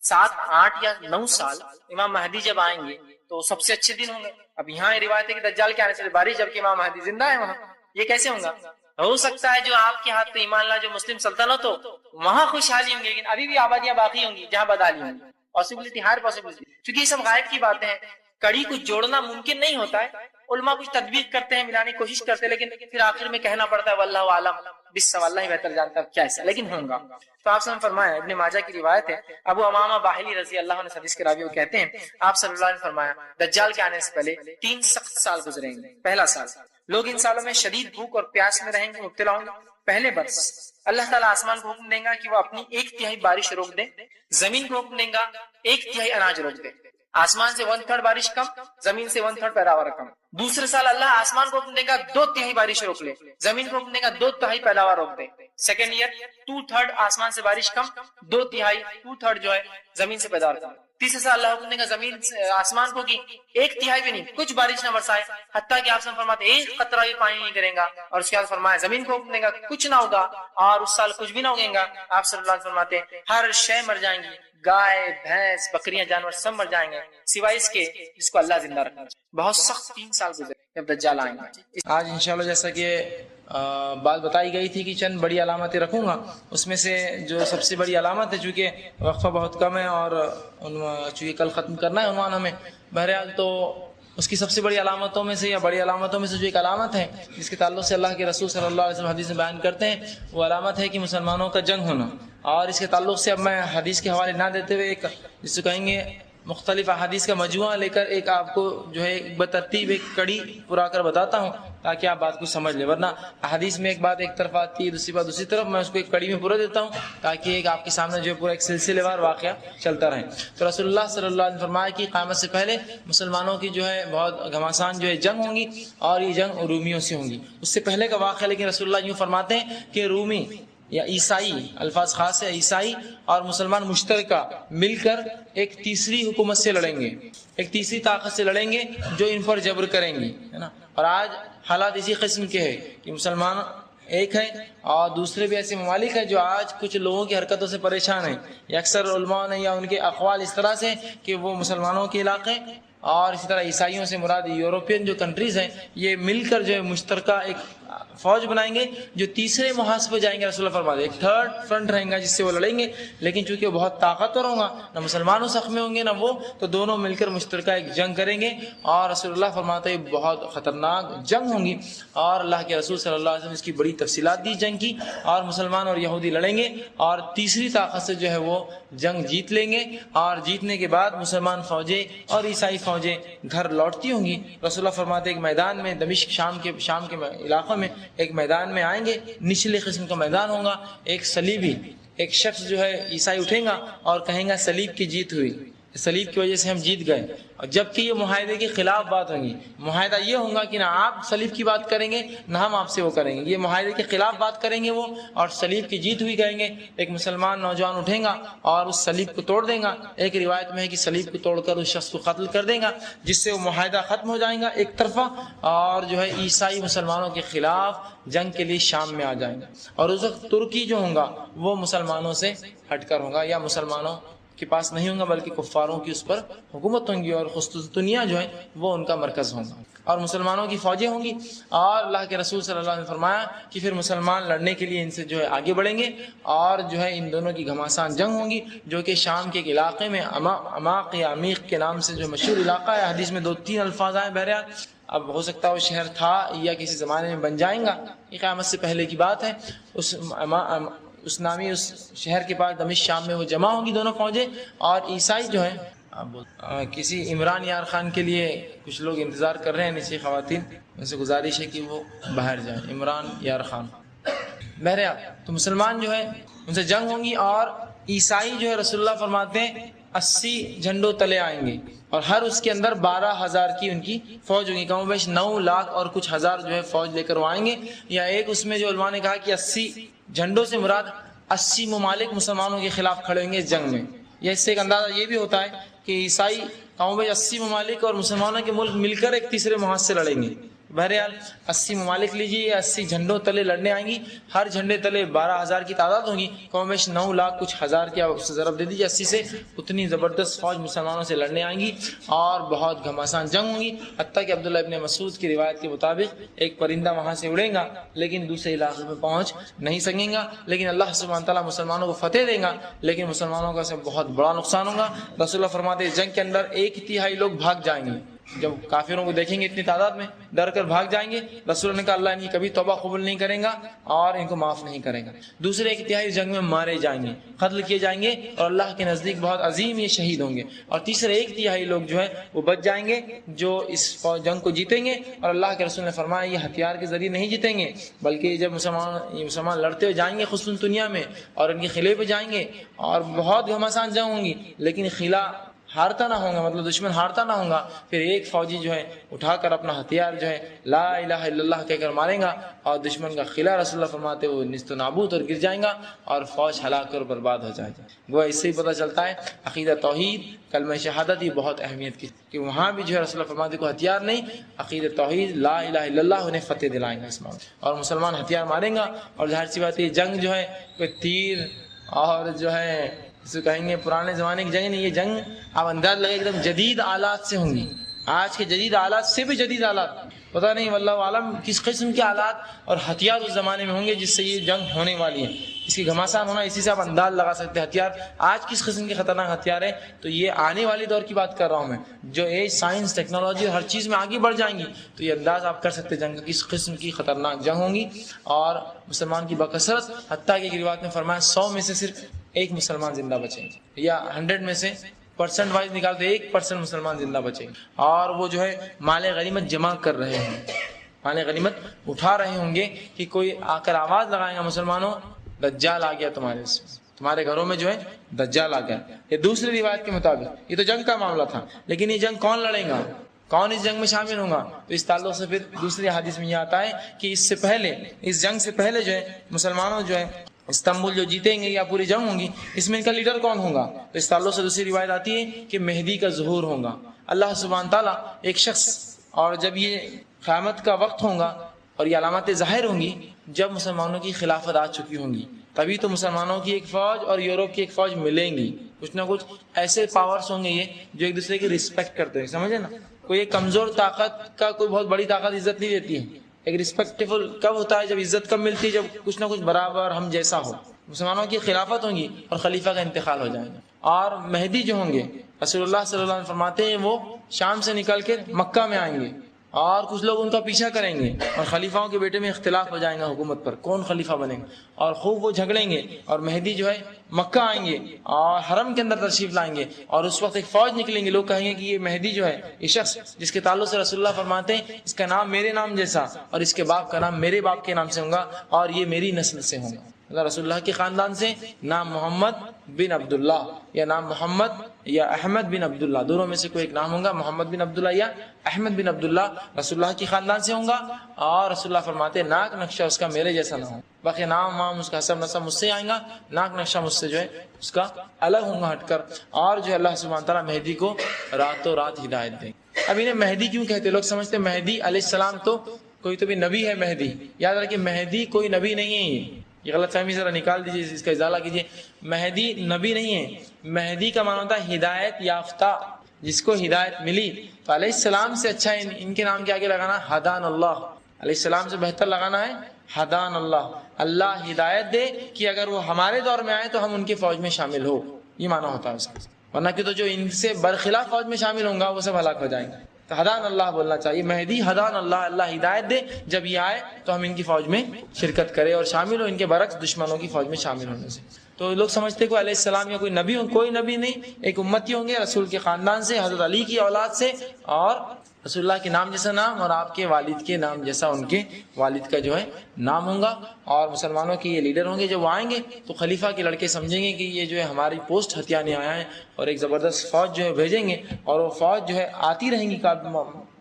7، 8 یا 9 سال امام مہدی جب آئیں گے تو سب سے اچھے دن ہوں گے۔ اب یہاں روایت ہے کہ دجال کے آنے سے بارش، جبکہ امام مہدی زندہ ہے وہاں، یہ کیسے ہوگا؟ ہو سکتا ہے جو آپ کے ہاتھ پہ ایمان لا، جو مسلم سلطنت ہو، وہاں خوشحالی ہوں گی، لیکن ابھی بھی آبادیاں باقی ہوں گی جہاں بدحالی ہوں گی۔ پاسبلٹی، ہر پاسبلٹی، کیونکہ یہ سب غائب کی باتیں ہیں، کڑی کو جوڑنا ممکن نہیں ہوتا ہے۔ علماء کچھ تدبیق کرتے ہیں، ملانے کی کوشش کرتے ہیں، لیکن پھر آخر میں کہنا پڑتا ہے واللہ عالم بالصواب، اللہ ہی بہتر جانتا ہے کیا ایسا، لیکن ہوں گا۔ تو آپ سے فرمایا، ابن ماجہ کی روایت ہے، ابو امامہ باہلی رضی اللہ عنہ حدیث کے راوی وہ کہتے ہیں آپ صلی اللہ علیہ وسلم نے فرمایا دجال کے آنے سے پہلے 3 سخت سال گزریں گے۔ پہلا سال، لوگ ان سالوں میں شدید بھوک اور پیاس میں رہیں گے، مبتلا ہوں گے۔ پہلے برس اللہ تعالیٰ آسمان کو حکم دیں گا کہ وہ اپنی 1/3 بارش روک دے، زمین کو حکم دیں گا 1/3 اناج روک دے۔ آسمان سے 1/3 بارش کم، زمین سے 1/3 پیداوار کم۔ دوسرے سال اللہ آسمان کو حکم دے گا 2/3 بارش روک لے، زمین کو حکم دے گا 2/3 پیداوار روک دے۔ سیکنڈ ایئر 2/3 آسمان سے بارش کم، 2/3 جو ہے زمین سے پیداوار کم۔ تیسرے سال اللہ حکم دے گا زمین آسمان کو کی 1/3 بھی نہیں، کچھ بارش نہ برسائے، حتیٰ کہ آپ سے فرماتے 1 قطرہ بھی پانی نہیں کرے گا۔ اور اس کے بعد فرمایا زمین کو حکم دے گا کچھ نہ ہوگا، اور اس سال کچھ بھی نہ ہوگے گا۔ آپ صلی اللہ علیہ وسلم فرماتے ہر شے مر جائیں گی، گائے بھینس بکریاں جانور سب مر جائیں گے سوائے اس کے جس کو اللہ زندہ رکھنا۔ بہت سخت 3 سال گزرے جب دجال آئیں گے۔ آج انشاءاللہ جیسا کہ بات بتائی گئی تھی کہ چند بڑی علامتیں رکھوں گا، اس میں سے جو سب سے بڑی علامت ہے، چونکہ وقفہ بہت کم ہے اور چونکہ کل ختم کرنا ہے عنوان ہمیں، بہرحال تو اس کی سب سے بڑی علامتوں میں سے یا بڑی علامتوں میں سے جو ایک علامت ہے جس کے تعلق سے اللہ کے رسول صلی اللہ علیہ وسلم حدیث میں بیان کرتے ہیں، وہ علامت ہے کہ مسلمانوں کا جنگ ہونا۔ اور اس کے تعلق سے اب میں حدیث کے حوالے نہ دیتے ہوئے ایک جس کو کہیں گے مختلف احادیث کا مجموعہ لے کر ایک آپ کو جو ہے بترتیب ایک کڑی پورا کر بتاتا ہوں تاکہ آپ بات کو سمجھ لیں، ورنہ احادیث میں ایک بات ایک طرف آتی ہے، دوسری بات دوسری طرف، میں اس کو ایک کڑی میں پورا دیتا ہوں تاکہ ایک آپ کے سامنے جو ہے پورا ایک سلسلے وار واقعہ چلتا رہے۔ تو رسول اللہ صلی اللہ علیہ وسلم نے فرمایا کہ قیامت سے پہلے مسلمانوں کی جو ہے بہت گھماسان جو ہے جنگ ہوں گی، اور یہ جنگ رومیوں سے ہوں گی۔ اس سے پہلے کا واقعہ لیکن رسول اللہ یوں فرماتے ہیں کہ رومی یا عیسائی، الفاظ خاص ہے، عیسائی اور مسلمان مشترکہ مل کر ایک تیسری حکومت سے لڑیں گے، ایک تیسری طاقت سے لڑیں گے جو ان پر جبر کریں گی، ہے نا۔ اور آج حالات اسی قسم کے ہیں کہ مسلمان ایک ہیں اور دوسرے بھی ایسے ممالک ہیں جو آج کچھ لوگوں کی حرکتوں سے پریشان ہیں، یا اکثر علماء نے یا ان کے اقوال اس طرح سے کہ وہ مسلمانوں کے علاقے اور اسی طرح عیسائیوں سے مراد یورپین جو کنٹریز ہیں، یہ مل کر جو ہے مشترکہ ایک فوج بنائیں گے جو تیسرے محاذ پہ جائیں گے۔ رسول اللہ فرماتے ہیں ایک 3rd فرنٹ رہیں گا جس سے وہ لڑیں گے، لیکن چونکہ وہ بہت طاقتور ہوں گا، نہ مسلمانوں سخت میں ہوں گے نہ وہ، تو دونوں مل کر مشترکہ ایک جنگ کریں گے، اور رسول اللہ فرماتے ہیں بہت خطرناک جنگ ہوں گی۔ اور اللہ کے رسول صلی اللہ علیہ وسلم اس کی بڑی تفصیلات دی جنگ کی، اور مسلمان اور یہودی لڑیں گے اور تیسری طاقت سے جو ہے وہ جنگ جیت لیں گے، اور جیتنے کے بعد مسلمان فوجیں اور عیسائی فوجیں گھر لوٹتی ہوں گی۔ رسول اللہ فرماتے ہیں ایک میدان میں دمشق شام کے علاقوں میں ایک میدان میں آئیں گے، نچلے قسم کا میدان ہوگا، ایک صلیبی ایک شخص جو ہے عیسائی اٹھیں گا اور کہیں گا صلیب کی جیت ہوئی، صلیب کی وجہ سے ہم جیت گئے، اور جبکہ یہ معاہدے کے خلاف بات ہوگی. معاہدہ یہ ہوگا کہ نہ آپ صلیب کی بات کریں گے نہ ہم آپ سے وہ کریں گے. یہ معاہدے کے خلاف بات کریں گے وہ، اور صلیب کی جیت ہوئی کہیں گے. ایک مسلمان نوجوان اٹھیں گا اور اس صلیب کو توڑ دیں گا. ایک روایت میں ہے کہ صلیب کو توڑ کر اس شخص کو قتل کر دیں گا، جس سے وہ معاہدہ ختم ہو جائے گا ایک طرفہ. اور جو ہے عیسائی مسلمانوں کے خلاف جنگ کے لیے شام میں آ جائیں گے، اور اس وقت ترکی جو ہوگا وہ مسلمانوں سے ہٹ کر ہوگا، یا مسلمانوں کے پاس نہیں ہوگا بلکہ کفاروں کی اس پر حکومت ہوں گی، اور قسطنطنیہ جو ہے وہ ان کا مرکز ہوگا، اور مسلمانوں کی فوجیں ہوں گی. اور اللہ کے رسول صلی اللہ علیہ وسلم نے فرمایا کہ پھر مسلمان لڑنے کے لیے ان سے جو ہے آگے بڑھیں گے، اور جو ہے ان دونوں کی گھماسان جنگ ہوں گی، جو کہ شام کے ایک علاقے میں عماق یا عمیق کے نام سے جو مشہور علاقہ ہے. حدیث میں 2-3 الفاظ آئے. بہرحال اب ہو سکتا ہے وہ شہر تھا یا کسی زمانے میں بن جائیں گا، یہ قیامت سے پہلے کی بات ہے. اس نامی اس شہر کے پاس دمشق شام میں وہ جمع ہوں گی دونوں فوجیں. اور عیسائی جو ہیں کسی عمران یار خان کے لیے کچھ لوگ انتظار کر رہے ہیں نیچے، خواتین ان سے گزارش ہے کہ وہ باہر جائیں. عمران یار خان. بہرحال تو مسلمان جو ہے ان سے جنگ ہوں گی، اور عیسائی جو ہے رسول اللہ فرماتے ہیں 80 جھنڈوں تلے آئیں گے، اور ہر اس کے اندر 12,000 کی ان کی فوج ہوگی. کم و بیش 9 لاکھ اور کچھ ہزار جو ہے فوج لے کر وہ آئیں گے. یا ایک اس میں جو علماء نے کہا کہ 80 جھنڈوں سے مراد 80 ممالک مسلمانوں کے خلاف کھڑے ہوں گے اس جنگ میں. یا اس سے ایک اندازہ یہ بھی ہوتا ہے کہ عیسائی کم و بیش 80 ممالک اور مسلمانوں کے ملک مل کر ایک تیسرے محاذ سے لڑیں گے. بہرحال 80 ممالک لیجیے، یا 80 جھنڈوں تلے لڑنے آئیں گی. ہر جھنڈے تلے 12,000 کی تعداد ہوگی. کم و بیش 9 لاکھ کچھ ہزار کی آپ اسے ضرب دے دیجیے 80 سے، اتنی زبردست فوج مسلمانوں سے لڑنے آئیں گی، اور بہت گھماسان جنگ ہوں گی. حتیٰ کہ عبداللہ ابن مسعود کی روایت کے مطابق ایک پرندہ وہاں سے اڑے گا لیکن دوسرے علاقے میں پہنچ نہیں سکیں گا. لیکن اللہ سبحانہ تعالیٰ مسلمانوں کو فتح دے گا، لیکن مسلمانوں کا سے بہت بڑا نقصان ہوگا. رسول اللہ فرماتے ہیں جنگ کے اندر 1/3 لوگ بھاگ جائیں گے. جب کافروں کو دیکھیں گے اتنی تعداد میں ڈر کر بھاگ جائیں گے. رسول نے کہا اللہ ان کی کبھی توبہ قبول نہیں کرے گا اور ان کو معاف نہیں کرے گا. دوسرے 1/3 جنگ میں مارے جائیں گے، قتل کیے جائیں گے، اور اللہ کے نزدیک بہت عظیم یہ شہید ہوں گے. اور تیسرے 1/3 لوگ جو ہے وہ بچ جائیں گے جو اس جنگ کو جیتیں گے. اور اللہ کے رسول نے فرمایا یہ ہتھیار کے ذریعے نہیں جیتیں گے، بلکہ جب مسلمان لڑتے ہوئے جائیں گے قسطنطنیہ میں اور ان کے قلعے پہ جائیں گے، اور بہت گھماسان جنگ ہوں گی، لیکن قلعہ ہارتا نہ ہوگا، مطلب دشمن ہارتا نہ ہوگا. پھر ایک فوجی جو ہے اٹھا کر اپنا ہتھیار جو ہے لا الہ الا اللہ کہہ کر مارے گا، اور دشمن کا قلعہ رسول اللہ فرماتے وہ نیست و نابود اور گر جائیں گا، اور فوج ہلاک اور برباد ہو جائے گا. وہ اس سے ہی پتہ چلتا ہے عقیدہ توحید کلمہ شہادت یہ بہت اہمیت کی، کہ وہاں بھی جو ہے رسول اللہ فرماتے کو ہتھیار نہیں، عقیدہ توحید لا الہ الا اللہ انہیں فتح دلائیں گا اس میں، اور مسلمان ہتھیار ماریں گا. اور ظاہر سی بات ہے جنگ جو ہے کوئی تیر اور جو ہے اسے کہیں گے پرانے زمانے کی جنگ نہیں، یہ جنگ آپ انداز لگے ایک دم جدید آلات سے ہوں گی. آج کے جدید آلات سے بھی جدید آلات، پتہ نہیں واللہ عالم کس قسم کے آلات اور ہتھیار اس زمانے میں ہوں گے جس سے یہ جنگ ہونے والی ہے. اس کی گھماسان ہونا اسی سے آپ انداز لگا سکتے ہیں ہتھیار آج کس قسم کے خطرناک ہتھیار ہے. تو یہ آنے والی دور کی بات کر رہا ہوں میں، جو ایج سائنس ٹیکنالوجی اور ہر چیز میں آگے بڑھ جائیں گی، تو یہ انداز آپ کر سکتے ہیں جنگ کا کس قسم کی خطرناک جنگ ہوں گی. اور مسلمان کی بکثرت، حتیٰ کہ ایک روایت میں فرمایا 100 میں سے صرف ایک مسلمان زندہ بچیں گے، یا 100 میں سے پرسنٹ وائز نکالتے 1% مسلمان زندہ بچیں گے. اور وہ جو ہے مال غنیمت جمع کر رہے ہیں، مال غنیمت اٹھا رہے ہوں گے کہ کوئی آ کر آواز لگائے گا مسلمانوں دجال آ گیا تمہارے گھروں میں جو ہے دجال آ گیا. یہ دوسری روایت کے مطابق یہ تو جنگ کا معاملہ تھا، لیکن یہ جنگ کون لڑے گا، کون اس جنگ میں شامل ہوگا؟ تو اس تعلق سے پھر دوسری حدیث میں یہ آتا ہے کہ اس سے پہلے، اس جنگ سے پہلے جو ہے مسلمانوں جو ہے استنبول جو جیتیں گے یا پوری جنگ ہوں گی، اس میں ان کا لیڈر کون ہوگا؟ تو اس تعلق سے دوسری روایت آتی ہے کہ مہدی کا ظہور ہوگا. اللہ سبحانہ تعالیٰ ایک شخص، اور جب یہ قیامت کا وقت ہوگا اور یہ علامتیں ظاہر ہوں گی جب مسلمانوں کی خلافت آ چکی ہوں گی، تبھی تو مسلمانوں کی ایک فوج اور یورپ کی ایک فوج ملیں گی. کچھ نہ کچھ ایسے پاورز ہوں گے یہ جو ایک دوسرے کی رسپیکٹ کرتے ہیں، سمجھے نا. کوئی ایک کمزور طاقت کا کوئی بہت بڑی طاقت عزت نہیں دیتی ہے. ایک رسپیکٹفل کب ہوتا ہے؟ جب عزت کب ملتی ہے؟ جب کچھ نہ کچھ برابر ہم جیسا ہو. مسلمانوں کی خلافت ہوں گی اور خلیفہ کا انتقال ہو جائے گا. اور مہدی جو ہوں گے رسول اللہ صلی اللہ علیہ وسلم فرماتے ہیں وہ شام سے نکل کے مکہ میں آئیں گے، اور کچھ لوگ ان کا پیچھا کریں گے، اور خلیفاؤں کے بیٹے میں اختلاف ہو جائے گا حکومت پر، کون خلیفہ بنے گا، اور خوب وہ جھگڑیں گے. اور مہدی جو ہے مکہ آئیں گے اور حرم کے اندر تشریف لائیں گے، اور اس وقت ایک فوج نکلیں گے. لوگ کہیں گے کہ یہ مہدی جو ہے یہ شخص جس کے تعلق سے رسول اللہ فرماتے ہیں اس کا نام میرے نام جیسا اور اس کے باپ کا نام میرے باپ کے نام سے ہوگا اور یہ میری نسل سے ہوگا. اللہ رسول اللہ کے خاندان سے نام محمد بن عبداللہ یا نام محمد یا احمد بن عبداللہ، دونوں میں سے کوئی ایک نام ہوگا، محمد بن عبداللہ یا احمد بن عبداللہ رسول اللہ کے خاندان سے ہوں گا. اور رسول اللہ فرماتے ناک نقشہ اس کا میرے جیسا نہ ہو، باقی نام وام اس کا حسب نسب مجھ سے آئیں گا، ناک نقشہ مجھ سے جو ہے اس کا الگ ہوں گا ہٹ کر. اور جو اللہ سبحانہ تعالیٰ مہدی کو راتوں رات ہدایت دیں. اب انہیں مہدی کیوں کہتے؟ لوگ سمجھتے مہدی علیہ السلام تو کوئی تو بھی نبی ہے. مہدی یاد رکھیں مہدی کوئی نبی نہیں ہے، یہ غلط فہمی ذرا نکال دیجیے، اس کا ازالہ کیجیے. مہدی نبی نہیں ہے، مہدی کا معنی ہوتا ہے ہدایت یافتہ، جس کو ہدایت ملی. تو علیہ السلام سے اچھا ان کے نام کے آگے لگانا ہدان اللہ، علیہ السلام سے بہتر لگانا ہے ہدان اللہ. اللہ ہدایت دے کہ اگر وہ ہمارے دور میں آئے تو ہم ان کی فوج میں شامل ہو، یہ معنی ہوتا ہے اس کا. ورنہ کہ تو جو ان سے برخلاف فوج میں شامل ہوں گا وہ سب ہلاک ہو جائیں گے. تو ہدان اللہ بولنا چاہیے. مہدی ہدان اللہ، اللہ ہدایت دے جب یہ آئے تو ہم ان کی فوج میں شرکت کریں اور شامل ہو، ان کے برعکس دشمنوں کی فوج میں شامل ہونے سے. تو لوگ سمجھتے کوئی علیہ السلام یا کوئی نبی ہوں، کوئی نبی نہیں، ایک امتی ہوں گے رسول کے خاندان سے، حضرت علی کی اولاد سے، اور رسول اللہ کے نام جیسا نام اور آپ کے والد کے نام جیسا ان کے والد کا جو ہے نام ہوگا. اور مسلمانوں کے یہ لیڈر ہوں گے. جب وہ آئیں گے تو خلیفہ کے لڑکے سمجھیں گے کہ یہ جو ہے ہماری پوسٹ ہتھیانے آیا ہے، اور ایک زبردست فوج جو ہے بھیجیں گے، اور وہ فوج جو ہے آتی رہیں گی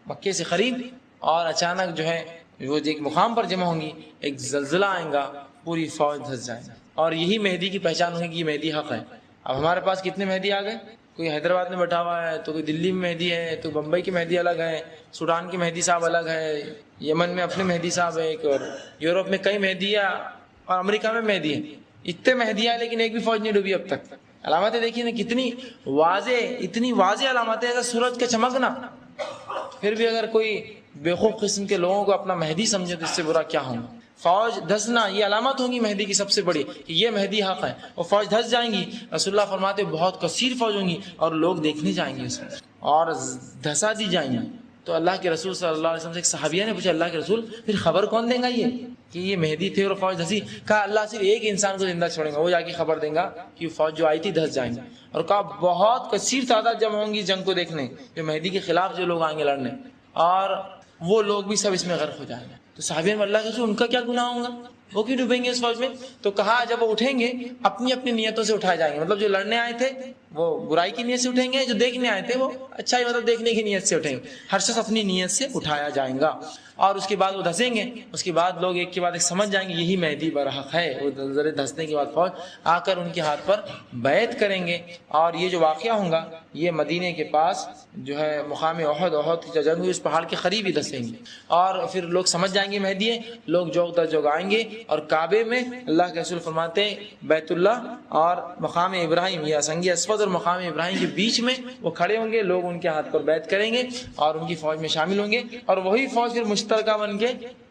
مکے سے قریب، اور اچانک جو ہے وہ ایک مقام پر جمع ہوں گی، ایک زلزلہ آئے گا، پوری فوج دھس جائے گا. اور یہی مہدی کی پہچان ہوگی کہ یہ مہدی حق ہے. اب ہمارے پاس کتنے مہدی آ گئے؟ کوئی حیدرآباد میں بیٹھا ہوا ہے، تو کوئی دلی میں مہدی ہے، تو بمبئی کی مہدی الگ ہے، سوڈان کے مہدی صاحب الگ ہے، یمن میں اپنے مہدی صاحب ہے ایک، اور یورپ میں کئی مہدی ہے، اور امریکہ میں مہدی ہے. اتنے مہدی ہیں لیکن ایک بھی فوج نہیں ڈوبی اب تک. علامتیں دیکھیے نا کتنی واضح، اتنی واضح علامتیں ہیں. سورج کا چمکنا، پھر بھی اگر کوئی بیوقوف قسم کے لوگوں کو اپنا مہدی سمجھے تو اس سے برا کیا ہوگا. فوج دھسنا یہ علامت ہوگی مہدی کی سب سے بڑی کہ یہ مہدی حق ہے. وہ فوج دھس جائیں گی، رسول اللہ فرماتے بہت کثیر فوج ہوں گی اور لوگ دیکھنے جائیں گے اس میں اور دھسا دی جائیں گی. تو اللہ کے رسول صلی اللہ علیہ وسلم سے ایک صحابیہ نے پوچھا اللہ کے رسول پھر خبر کون دیں گا یہ کہ یہ مہدی تھے اور فوج دھسی؟ کہا اللہ صرف ایک انسان کو زندہ چھوڑیں گا، وہ جا کے خبر دیں گا کہ فوج جو آئی تھی دھس جائیں گے. اور کہا بہت کثیر تعداد جمع ہوں گی جنگ کو دیکھنے، جو مہدی کے خلاف جو لوگ آئیں گے لڑنے، اور وہ لوگ بھی سب اس میں غرق ہو جائیں گے. تو صحابیوں میں اللہ کے رسول ان کا کیا گناہ ہوگا، وہ کیوں ڈوبیں گے اس فوج میں؟ تو کہا جب وہ اٹھیں گے اپنی اپنی نیتوں سے اٹھائے جائیں گے. مطلب جو لڑنے آئے تھے وہ برائی کی نیت سے اٹھیں گے، جو دیکھنے آئے تھے وہ اچھائی مطلب دیکھنے کی نیت سے اٹھیں گے. ہر شخص اپنی نیت سے اٹھایا جائیں گا، اور اس کے بعد وہ دھسیں گے. اس کے بعد لوگ ایک کے بعد ایک سمجھ جائیں گے یہی مہدی برحق ہے. وہ ذرے دھسنے کے بعد فوج آ کر ان کے ہاتھ پر بیعت کریں گے. اور یہ جو واقعہ ہوگا یہ مدینے کے پاس جو ہے مقام احد کی جنگ ہوئی اس پہاڑ کے قریب ہی دھسیں گے. اور پھر لوگ سمجھ جائیں گے مہدی ہے، لوگ جوگ در جوگ آئیں گے. اور کعبے میں اللہ کے رسول فرماتے بیت اللہ اور مقام ابراہیم یا سنگ اسود اور مقام ابراہیم کے بیچ میں وہ کھڑے ہوں گے. لوگ ان کے ہاتھ پر بیعت کریں گے اور ان کی فوج میں شامل ہوں گے. اور وہی فوج پھر مشترکہ بن کے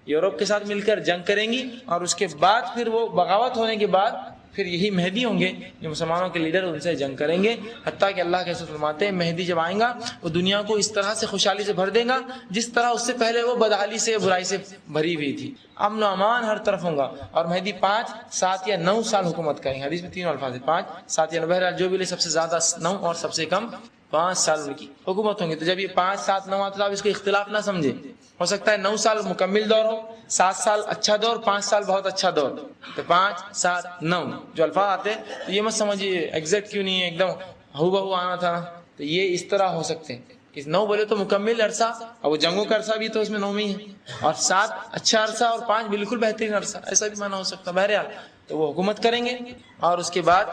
یورپ کے ساتھ مل کر جنگ کریں گی. اور اس کے بعد پھر وہ بغاوت ہونے کے بعد پھر یہی مہدی ہوں گے جو مسلمانوں کے لیڈر ان سے جنگ کریں گے. حتیٰ کہ اللہ کے رسول فرماتے ہیں مہدی جب آئیں گا وہ دنیا کو اس طرح سے خوشحالی سے بھر دے گا جس طرح اس سے پہلے وہ بدحالی سے برائی سے بھری ہوئی تھی. امن و امان ہر طرف ہوں گا. اور مہدی 5 7 یا 9 سال حکومت کریں گے. حدیث میں 3 الفاظ ہیں 5 7 یا 9، بہرحال جو بھی لے سب سے زیادہ 9 اور سب سے کم 5 سال ان کی حکومت ہوں گی. تو جب یہ 5 7 9 آتا ہے آپ اس کو اختلاف نہ سمجھے. ہو سکتا ہے 9 سال مکمل دور ہو، 7 سال اچھا دور، 5 سال بہت اچھا دور. تو 5 7 9 جو الفاظ آتے ہیں تو یہ مت سمجھیے ایگزیکٹ کیوں نہیں ہے، ایک دم ہو بہو آنا تھا. تو یہ اس طرح ہو سکتے ہیں کہ 9 بولے تو مکمل عرصہ، اور وہ جنگوں کا عرصہ بھی تو اس میں 9 میں ہی ہے، اور 7 اچھا عرصہ اور 5 بالکل بہترین عرصہ، ایسا بھی معنی ہو سکتا ہے. بہرحال تو وہ حکومت کریں گے اور اس کے بعد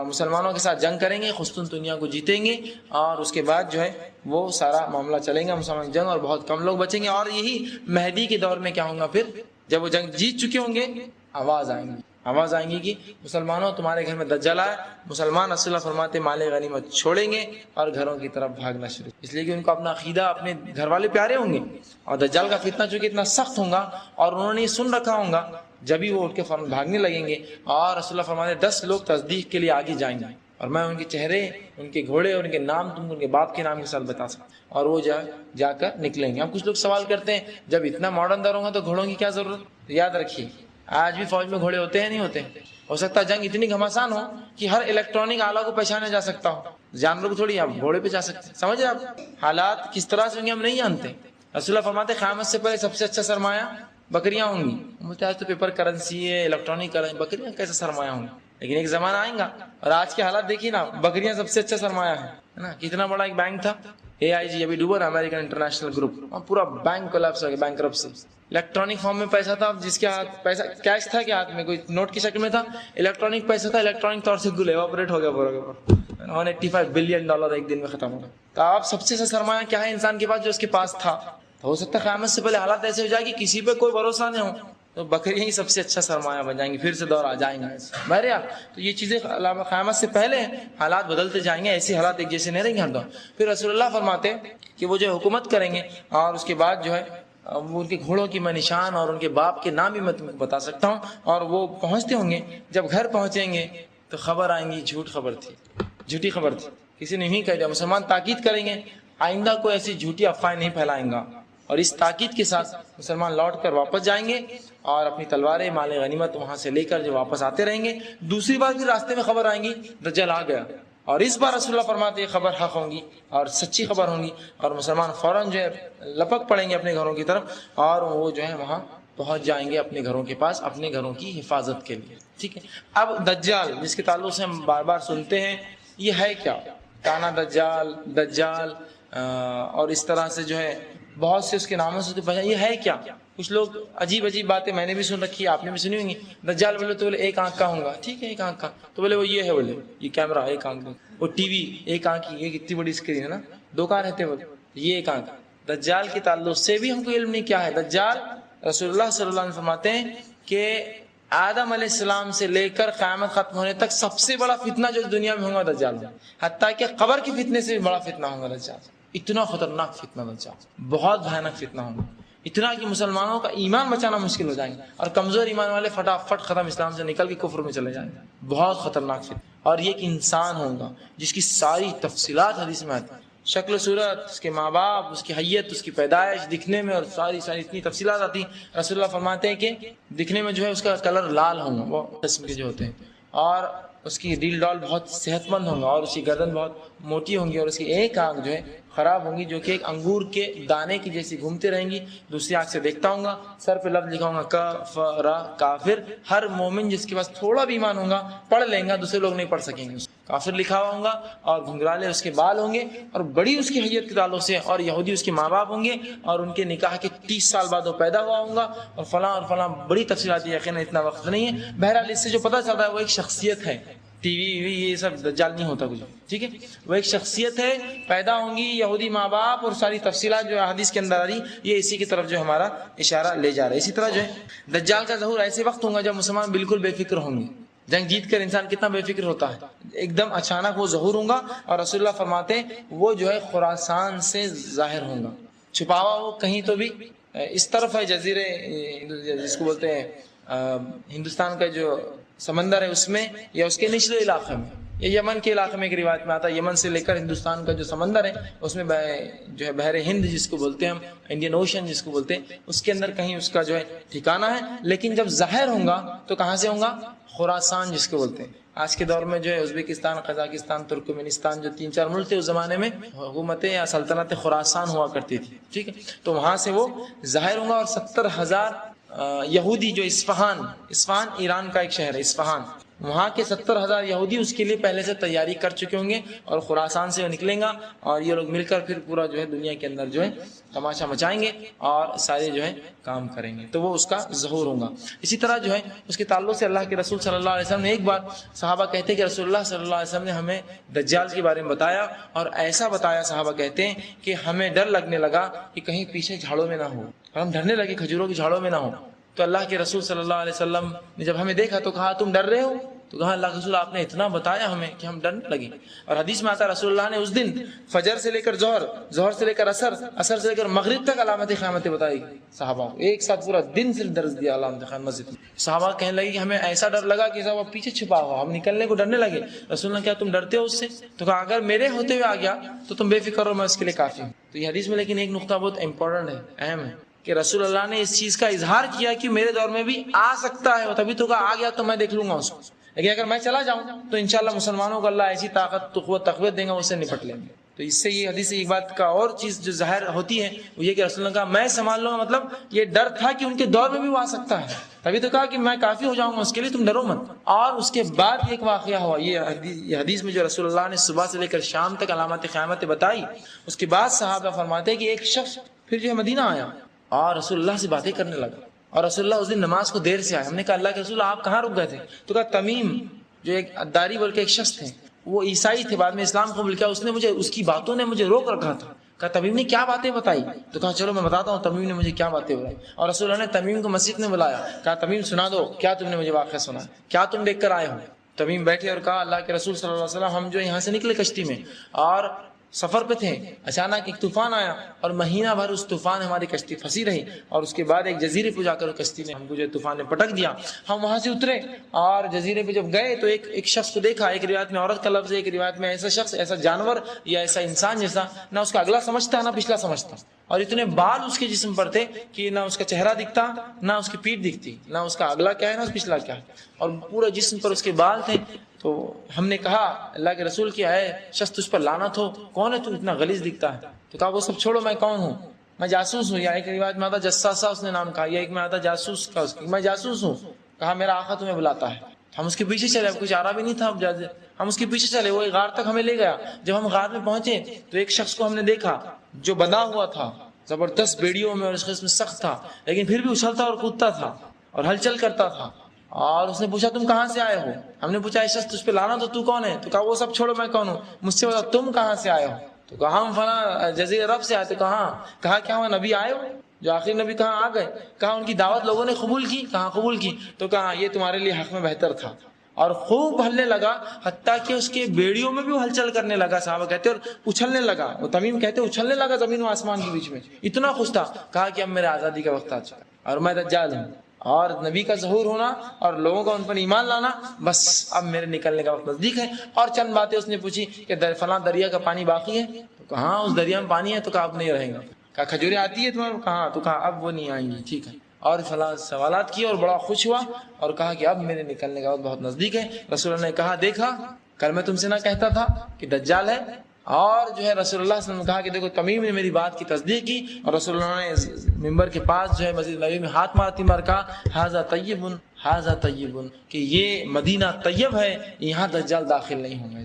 مسلمانوں کے ساتھ جنگ کریں گے، قسطنطنیہ کو جیتیں گے. اور اس کے بعد جو ہے وہ سارا معاملہ چلیں گا مسلمان جنگ، اور بہت کم لوگ بچیں گے. اور یہی مہدی کے دور میں کیا ہوگا پھر جب وہ جنگ جیت چکے ہوں گے آواز آئیں گی کہ مسلمانوں تمہارے گھر میں دجال آیا. مسلمان رسول اللہ فرماتے مال غنیمت چھوڑیں گے اور گھروں کی طرف بھاگنا شروع، اس لیے کہ ان کو اپنا عقیدہ اپنے گھر والے پیارے ہوں گے. اور دجال کا فتنہ چونکہ اتنا سخت ہوگا اور انہوں نے یہ سن رکھا ہوگا، جبھی وہ اٹھ کے فوراً بھاگنے لگیں گے. اور رسول اللہ فرماتے 10 لوگ تصدیق کے لیے آگے جائیں گے اور میں ان کے چہرے، ان کے گھوڑے اور ان کے نام تم کو ان کے باپ کے نام کے ساتھ بتا سکتا ہوں. اور وہ جا کر نکلیں گے. اب کچھ لوگ سوال کرتے ہیں جب اتنا ماڈرن دور ہوگا تو گھوڑوں کی کیا ضرورت؟ یاد رکھیے آج بھی فوج میں گھوڑے ہوتے ہیں نہیں ہوتے. ہو سکتا ہے جنگ اتنی گھمسان ہو کہ ہر الیکٹرانک آلہ کو پہچانا جا سکتا ہو، جانوروں کو تھوڑی آپ گھوڑے پہ جا سکتے ہیں. سمجھ رہے آپ حالات کس طرح سے ہوں گے ہم نہیں جانتے. رسول اللہ فرماتے قیامت سے پہلے سب سے اچھا سرمایہ بکریاں ہوں گی. بولتے آج تو پیپر کرنسی ہے, الیکٹرانک کرنسی, بکریاں کیسا سرمایہ ہوں گی؟ لیکن ایک زمانہ آئے گا, اور آج کے حالات دیکھیے نا, بکریاں سب سے اچھا سرمایہ ہے نا. کتنا بڑا ایک بینک تھا AIG, ابھی ڈوبا نا, امریکن انٹرنیشنل گروپ, پورا بینک کولیپس ہو گیا, بینکرپسی. الیکٹرانک فارم میں پیسہ تھا, جس کے ہاتھ پیسہ کیش تھا, کہ ہاتھ میں کوئی نوٹ کی شکل میں تھا, الیکٹرانک پیسہ تھا, الیکٹرانک طور سے گل ایواپوریٹ ہو گیا پورا کا پورا. $185 بلین ایک دن میں ختم ہو گیا. تو آپ سب سے سرمایہ کیا ہے انسان کے پاس, جو اس کے پاس تھا. تو ہو سکتا ہے قیامت سے پہلے حالات ایسے ہو جائے کہ کسی پہ کوئی بھروسہ نہیں ہو, تو بکریاں ہی سب سے اچھا سرمایہ بن جائیں گی, پھر سے دور آ جائیں گے. بہرحال تو یہ چیزیں قیامت سے پہلے حالات بدلتے جائیں گے, ایسے حالات ایک جیسے نہیں رہیں گے ہر دور. پھر رسول اللہ فرماتے کہ وہ جو حکومت کریں گے, اور اس کے بعد جو ہے وہ ان کے گھوڑوں کی میں نشان اور ان کے باپ کے نام بھی میں تم کو بتا سکتا ہوں. اور وہ پہنچتے ہوں گے, جب گھر پہنچیں گے تو خبر آئیں گی جھوٹ خبر تھی, جھوٹی خبر تھی, کسی نے نہیں کہہ دیا. مسلمان تاکید کریں گے آئندہ کوئی ایسی جھوٹی افواہیں نہیں پھیلائیں گا, اور اس تاکید کے ساتھ مسلمان لوٹ کر واپس جائیں گے اور اپنی تلواریں مال غنیمت وہاں سے لے کر جو واپس آتے رہیں گے. دوسری بار بھی راستے میں خبر آئیں گی دجال آ گیا, اور اس بار رسول اللہ فرماتے ہیں خبر حق ہوں گی اور سچی خبر ہوں گی, اور مسلمان فوراً جو ہے لپک پڑیں گے اپنے گھروں کی طرف, اور وہ جو ہے وہاں پہنچ جائیں گے اپنے گھروں کے پاس, اپنے گھروں کی حفاظت کے لیے. ٹھیک ہے. اب دجال جس کے تعلق سے ہم بار بار سنتے ہیں, یہ ہے کیا؟ کانا دجال, دجال, اور اس طرح سے جو ہے بہت سے اس کے ناموں سے یہ ہے کیا. کچھ لوگ عجیب عجیب باتیں میں نے بھی سن رکھی ہے, آپ نے بھی سنی ہوں گی. دجال بولے تو بولے ایک آنکھ کا ہوں گا, ٹھیک ہے ایک آنکھ کا, تو بولے وہ یہ ہے, بولے یہ کیمرہ ایک آنکھ کا, وہ ٹی وی ایک آنکھ کی, یہ کتنی بڑی اسکرین ہے نا, دو کان رہتے بولے یہ ایک آنکھ. دجال کے تعلق سے بھی ہم کو علم نہیں کیا ہے. دجال رسول اللہ صلی اللہ علیہ وسلم فرماتے ہیں کہ آدم علیہ السلام سے لے کر قیامت ختم ہونے تک سب سے بڑا فتنہ جو دنیا میں ہوگا دجال ہے, حتیٰ کہ قبر کے فتنے سے بھی بڑا فتنہ ہوگا دجال. اتنا خطرناک فتنہ دجال, بہت بھیانک فتنہ ہوگا, اتنا کہ مسلمانوں کا ایمان بچانا مشکل ہو جائیں گے, اور کمزور ایمان والے فٹافٹ ختم اسلام سے نکل کے کفر میں چلے جائیں گے. بہت خطرناک فتنہ. اور یہ ایک انسان ہوگا جس کی ساری تفصیلات حدیث میں آتی ہیں, شکل و صورت, اس کے ماں باپ, اس کی حیت, اس کی پیدائش, دکھنے میں, اور ساری اتنی تفصیلات آتی ہیں. رسول اللہ فرماتے ہیں کہ دکھنے میں جو ہے اس کا کلر لال ہوگا, وہ قسم کے جو ہوتے ہیں, اور اس کی ڈیل ڈال بہت صحت مند ہوں گا, اور اس کی گردن بہت موٹی ہوں گی, اور اس کی ایک آنکھ جو ہے خراب ہوں گی, جو کہ ایک انگور کے دانے کی جیسی گھومتی رہیں گی. دوسری آنکھ سے دیکھتا ہوں گا, سر پہ لفظ لکھا ہوں گا کفر کافر. ہر مومن جس کے پاس تھوڑا بھی ایمان ہوگا پڑھ لیں گا, دوسرے لوگ نہیں پڑھ سکیں گے. کافر لکھا ہوا ہوں گا, اور گھنگرالے اس کے بال ہوں گے, اور بڑی اس کی حیت کے تعلق سے, اور یہودی اس کے ماں باپ ہوں گے, اور ان کے نکاح کے 30 سال بعد وہ پیدا ہوا ہوں گا, اور فلاں بڑی تفصیلات. یقیناً اتنا وقت نہیں ہے. بہرحال اس سے جو پتہ چلتا ہے وہ ایک شخصیت ہے. ٹی وی یہ سب دجال نہیں ہوتا کچھ, ٹھیک ہے. وہ ایک شخصیت ہے, پیدا ہوں گی, یہودی ماں باپ, اور ساری تفصیلات جو حدیث کے اندر آ رہی, یہ اسی کی طرف جو ہمارا اشارہ لے جا رہا ہے. اسی طرح جو ہے دجال کا ظہور ایسے وقت ہوگا جب مسلمان بالکل بے فکر ہوں گے. جنگ جیت کر انسان کتنا بے فکر ہوتا ہے, ایک دم اچانک وہ ظہور ہوگا. اور رسول اللہ فرماتے ہیں وہ جو ہے خراسان سے ظاہر ہوگا, چھپا ہوا وہ کہیں تو بھی اس طرف ہے, جزیرے جس کو بولتے ہیں ہندوستان کا جو سمندر ہے اس میں, یا اس کے نچلے علاقے میں, یا یمن کے علاقے میں. ایک روایت میں آتا ہے یمن سے لے کر ہندوستان کا جو سمندر ہے اس میں جو ہے بحر ہند جس کو بولتے ہیں ہم, انڈین اوشن جس کو بولتے ہیں, اس کے اندر کہیں اس کا جو ہے ٹھکانہ ہے. لیکن جب ظاہر ہوگا تو کہاں سے ہوگا؟ خراسان جس کو بولتے ہیں. آج کے دور میں جو ہے ازبکستان, قزاقستان, ترکمانستان, جو 3-4 ملک تھے اس زمانے میں, حکومتیں یا سلطنت خراسان ہوا کرتی تھی, ٹھیک ہے. تو وہاں سے وہ ظاہر ہوگا, اور 70,000 یہودی جو اصفہان ایران کا ایک شہر ہے اصفہان, وہاں کے 70,000 یہودی اس کے لیے پہلے سے تیاری کر چکے ہوں گے, اور خراسان سے وہ نکلیں گا, اور یہ لوگ مل کر پھر پورا جو ہے دنیا کے اندر جو ہے تماشا مچائیں گے, اور سارے جو ہے کام کریں گے. تو وہ اس کا ظہور ہوگا. اسی طرح جو ہے اس کے تعلق سے اللہ کے رسول صلی اللہ علیہ وسلم نے ایک بار, صحابہ کہتے ہیں کہ رسول اللہ صلی اللہ علیہ وسلم نے ہمیں دجال کے بارے میں بتایا, اور ایسا بتایا, صحابہ کہتے ہیں کہ ہمیں ڈر لگنے لگا کہ کہیں پیچھے جھاڑوں میں نہ ہو, اور ہم ڈرنے لگے کھجوروں کی جھاڑوں میں نہ ہو. تو اللہ کے رسول صلی اللہ علیہ وسلم نے جب ہمیں دیکھا تو کہا تم ڈر رہے ہو؟ تو کہا اللہ کے رسول آپ نے اتنا بتایا ہمیں کہ ہم ڈرنے لگے. اور حدیث میں آتا رسول اللہ نے اس دن فجر سے لے کر ظہر سے لے کر عصر سے لے کر مغرب تک علامت قیامت بتائی صحابہ کو, ایک ساتھ پورا دن صرف درس دیا علامت قیامت مسجد میں. صحابہ کہنے لگے کہ ہمیں ایسا ڈر لگا کہ صحابہ پیچھے چھپا ہوا, ہم نکلنے کو ڈرنے لگے. رسول اللہ کیا تم ڈرتے ہو اس سے؟ تو کہا اگر میرے ہوتے ہوئے آ گیا تو تم بے فکر ہو, میں اس کے لیے کافی ہوں. تو یہ حدیث میں لیکن ایک نقطہ بہت امپورٹنٹ ہے, اہم ہے, کہ رسول اللہ نے اس چیز کا اظہار کیا کہ میرے دور میں بھی آ سکتا ہے, تبھی تو کہا آ گیا تو میں دیکھ لوں گا اس کو. لیکن اگر میں چلا جاؤں تو انشاءاللہ مسلمانوں کو اللہ ایسی طاقت قوت تقویت دیں گا, اس سے نپٹ لیں گے. تو اس سے یہ حدیث سے ایک بات کا اور چیز جو ظاہر ہوتی ہے وہ یہ کہ رسول اللہ نے کہا میں سنبھال لوں گا، مطلب یہ ڈر تھا کہ ان کے دور میں بھی وہ آ سکتا ہے، تبھی تو کہا کہ میں کافی ہو جاؤں گا اس کے لیے، تم ڈرو مت۔ اور اس کے بعد ایک واقعہ ہوا، یہ حدیث میں جو رسول اللہ نے صبح سے لے کر شام تک علامات قیامت بتائی، اس کے بعد صحابہ فرماتے ہیں کہ ایک شخص پھر جو ہے مدینہ آیا اور رسول اللہ سے باتیں کرنے لگا، اور رسول اللہ اس دن نماز کو دیر سے آئے۔ ہم نے کہا اللہ کے رسول آپ کہاں رک گئے تھے؟ تو کہا تمیم جو ایک اداری بول کے ایک شخص تھے، وہ عیسائی تھے، بعد میں اسلام قبول کیا، اس نے مجھے، اس کی باتوں نے مجھے روک رکھا تھا۔ کہا تمیم نے کیا باتیں بتائی؟ تو کہا چلو میں بتاتا ہوں تمیم نے مجھے کیا باتیں بتائی۔ اور رسول اللہ نے تمیم کو مسجد میں بلایا، کہا تمیم سنا دو، کیا تم نے مجھے واقعہ سنا، کیا تم دیکھ کر آئے ہو؟ تمیم بیٹھے اور کہا اللہ کے رسول صلی اللہ علیہ وسلم ہم جو یہاں سے نکلے کشتی میں اور سفر پہ تھے، اچانک ایک طوفان آیا اور مہینہ بھر اس طوفان ہماری کشتی پھنسی رہی، اور اس کے بعد ایک جزیرے پہ جا کر کشتی نے ہم کو جو طوفان نے پٹک دیا۔ ہم وہاں سے اترے اور جزیرے پہ جب گئے تو ایک شخص کو دیکھا، ایک روایت میں عورت کا لفظ ہے، ایک روایت میں ایسا شخص، ایسا جانور یا ایسا انسان جیسا، نہ اس کا اگلا سمجھتا نہ پچھلا سمجھتا، اور اتنے بال اس کے جسم پر تھے کہ نہ اس کا چہرہ دکھتا نہ اس کی پیٹھ دکھتی، نہ اس کا اگلا کیا ہے نہ پچھلا کیا ہے، اور پورا جسم پر اس کے بال تھے۔ تو ہم نے کہا اللہ کے رسول کیا ہے شخص تجھ پر لعنت ہو، کون ہے تو اتنا غلیظ دکھتا ہے؟ تو کہا وہ سب چھوڑو، میں کون ہوں؟ میں جاسوس ہوں، یا ایک روایت میں آتا جساسا اس نے نام کہا، یا ایک میں آتا جاسوس کا، میں جاسوس ہوں۔ کہا میرا آقا تمہیں بلاتا ہے۔ ہم اس کے پیچھے چلے، اب کچھ آ رہا بھی نہیں تھا، ہم اس کے پیچھے چلے، وہ ایک غار تک ہمیں لے گیا۔ جب ہم غار میں پہنچے تو ایک شخص کو ہم نے دیکھا جو بندھا ہوا تھا زبردست بیڑیوں میں، اور اس قسم سخت تھا، لیکن پھر بھی اچھلتا اور کودتا تھا اور ہلچل کرتا تھا۔ اور اس نے پوچھا تم کہاں سے آئے ہو؟ ہم نے پوچھا شخص تجھ پہ لانا تو کون ہے؟ تو کہا وہ سب چھوڑو، میں کون ہوں؟ مجھ سے بتا تم کہاں سے آئے ہو؟ تو کہا ہم فلاں جزیرے عرب سے آئے تھے۔ کہا کیا ہوا نبی آئے ہو؟ جو آخری نبی کہاں آ گئے؟ کہا ان کی دعوت لوگوں نے قبول کی؟ کہاں قبول کی؟ تو کہا یہ تمہارے لیے حق میں بہتر تھا، اور خوب ہلنے لگا، حتیٰ کہ اس کے بیڑیوں میں بھی وہ ہلچل کرنے لگا، صحابہ کہتے اور اچھلنے لگا، وہ تمیم کہتے اچھلنے لگا زمین و آسمان کے بیچ میں، اتنا خوش تھا۔ کہا کہ اب میرے آزادی کا وقت آ چکا اور میں دجال ہوں، اور نبی کا ظہور ہونا اور لوگوں کا ان پر ایمان لانا، بس اب میرے نکلنے کا وقت نزدیک ہے۔ اور چند باتیں اس نے پوچھی کہ فلاں دریا کا پانی باقی ہے؟ تو کہا اس دریا میں پانی ہے؟ تو کہا اب نہیں رہے گا۔ کہا کھجوریں آتی ہے تمہارے؟ کہا تو کہا اب وہ نہیں آئیں گی، ٹھیک ہے۔ اور فلاں سوالات کیے اور بڑا خوش ہوا اور کہا کہ اب میرے نکلنے کا وقت بہت نزدیک ہے۔ رسول اللہ نے کہا دیکھا کل میں تم سے نہ کہتا تھا کہ دجال ہے؟ اور جو ہے رسول اللہ صلی اللہ علیہ وسلم نے کہا کہ دیکھو تمیم نے میری بات کی تصدیق کی، اور رسول اللہ نے ممبر کے پاس جو ہے مسجد نبوی میں ہاتھ مارتی مار کہا ھذا طیب ھذا طیب، کہ یہ مدینہ طیب ہے، یہاں دجال داخل نہیں ہوں گے۔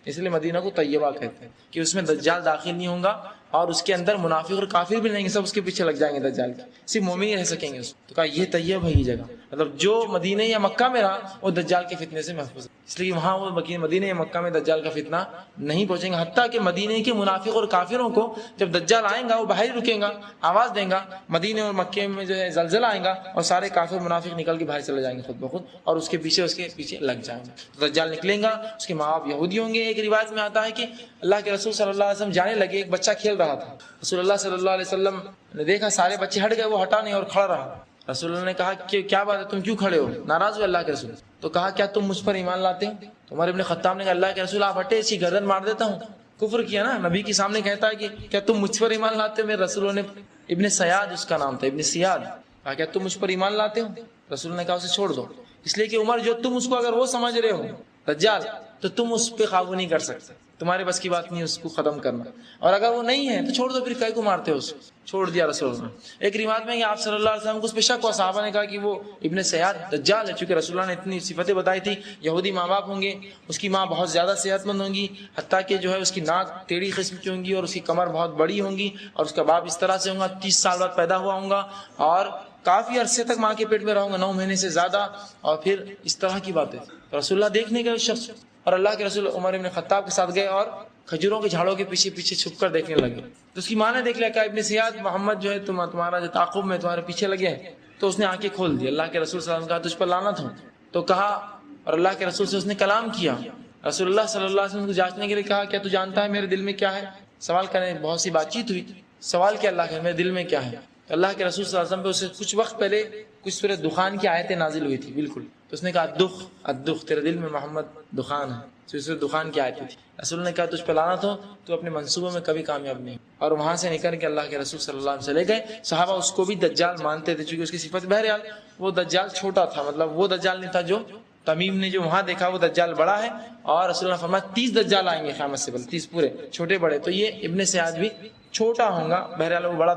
اس لیے مدینہ کو طیبہ کہتے ہیں کہ اس میں دجال داخل نہیں ہوں گا، اور اس کے اندر منافق اور کافر بھی نہیں، سب اس کے پیچھے لگ جائیں گے دجال کے، صرف مومن ہی رہ سکیں گے اس۔ تو کہا یہ طیب ہے یہ جگہ، مطلب جو مدینہ یا مکہ میں رہا وہ دجال کے فتنے سے محفوظ ہے، اس لیے وہاں وہ مدینہ یا مکہ میں دجال کا فتنہ نہیں پہنچیں گا۔ حتیٰ کہ مدینہ کے منافق اور کافروں کو جب دجال آئیں گا وہ باہر ہی رکیں گا، آواز دیں گا، مدینہ اور مکہ میں جو ہے زلزلہ آئیں گا اور سارے کافر منافق نکل کے باہر چلے جائیں گے خود بخود، اور اس کے پیچھے لگ جائیں گے۔ تو دجال نکلیں گا، اس کے ماں باپ یہودی ہوں گے۔ ایک روایت میں آتا ہے کہ اللہ کے رسول صلی اللہ علیہ وسلم جانے لگے، ایک بچہ کھیل رہا تھا، رسول اللہ صلی اللہ علیہ وسلم نے دیکھا سارے بچے ہٹ گئے، وہ ہٹا نہیں اور کھڑا رہا۔ رسول اللہ نے کہا کہ کیا بات ہے تم کیوں کھڑے ہو؟ ناراض ہوئے اللہ کے رسول؟ تو کہا کیا تم مجھ پر ایمان لاتے ہو؟ تو عمر ابن خطاب نے کہا اللہ کے رسول آپ ہٹے، اسی گردن مار دیتا ہوں۔ کفر کیا نا، نبی کے سامنے کہتا ہے کہ کیا تم مجھ پر ایمان لاتے ہو؟ میرے رسولوں نے، ابن سیاد اس کا نام تھا، ابن سیاد، کہا کیا تم مجھ پر ایمان لاتے ہو؟ رسول نے کہا اسے چھوڑ دو، اس لیے کہ عمر جو تم اس کو اگر وہ سمجھ رہے ہو دجال تو تم اس پہ قابو نہیں کر سکتے، تمہارے بس کی بات نہیں اس کو ختم کرنا، اور اگر وہ نہیں ہے تو چھوڑ دو، پھر کئی کو مارتے ہو اس کو؟ چھوڑ دیا رسول اللہ نے۔ ایک روایت میں کہ آپ صلی اللہ علیہ وسلم کو اس پہ شک ہوا، صحابہ نے کہا کہ وہ ابن سیاد دجال ہے، چونکہ رسول اللہ نے اتنی صفتیں بتائی تھی، یہودی ماں باپ ہوں گے، اس کی ماں بہت زیادہ صحت مند ہوں گی، حتیٰ کہ جو ہے اس کی ناک ٹیڑھی قسم کی ہوں گی، اور اس کی کمر بہت بڑی ہوں گی، اور اس کا باپ اس طرح سے ہوں گا، 30 سال بعد پیدا ہوا ہوں گا، اور کافی عرصے تک ماں کے پیٹ میں رہوں گا، 9 مہینے سے زیادہ، اور پھر اس طرح کی باتیں۔ رسول اللہ دیکھنے گئے اس شخص، اور اللہ کے رسول عمر ابن خطاب کے ساتھ گئے اور کھجوروں کے جھاڑوں کے پیچھے چھپ کر دیکھنے لگے۔ تو اس کی ماں نے دیکھ لیا، کہا ابن سیاد محمد جو ہے تمہارا جو تعاقب میں تمہارے پیچھے لگے ہیں، تو اس نے آنکھیں کھول دی۔ اللہ کے رسول صلی اللہ علیہ وسلم نے کہا تجھ پر لعنت ہو، تو کہا، اور اللہ کے رسول سے اس نے کلام کیا۔ رسول اللہ صلی اللہ علیہ وسلم کو جانچنے کے لیے کہا کیا تو جانتا ہے میرے دل میں کیا ہے؟ سوال کرنے بہت سی بات چیت ہوئی، سوال کیا اللہ کے میرے دل میں کیا ہے؟ تو اللہ کے رسول صلی اللہ علیہ وسلم پہ اسے کچھ وقت پہلے کچھ سورۃ دخان کی آیتیں نازل ہوئی تھی، بالکل، تو اس نے کہا الدخ، تیرے دل میں محمد دخان ہے، سورۃ دخان کی آیتیں تھی۔ رسول نے کہا تجھ پہ لعنت ہو، تو اپنے منصوبوں میں کبھی کامیاب نہیں۔ اور وہاں سے نکل کے اللہ کے رسول صلی اللہ علیہ وسلم چلے گئے۔ صحابہ اس کو بھی دجال مانتے تھے، چونکہ اس کی صفت، بہرحال وہ دجال چھوٹا تھا، مطلب وہ دجال نہیں تھا جو تمیم نے جو وہاں دیکھا وہ دجال بڑا ہے، اور رسول اللہ نے فرمایا 30 دجال آئیں گے قیامت سے پہلے، 30 پورے چھوٹے بڑے، تو یہ ابن سیاد بھی چھوٹا ہوں گا، بہرحال وہ بڑا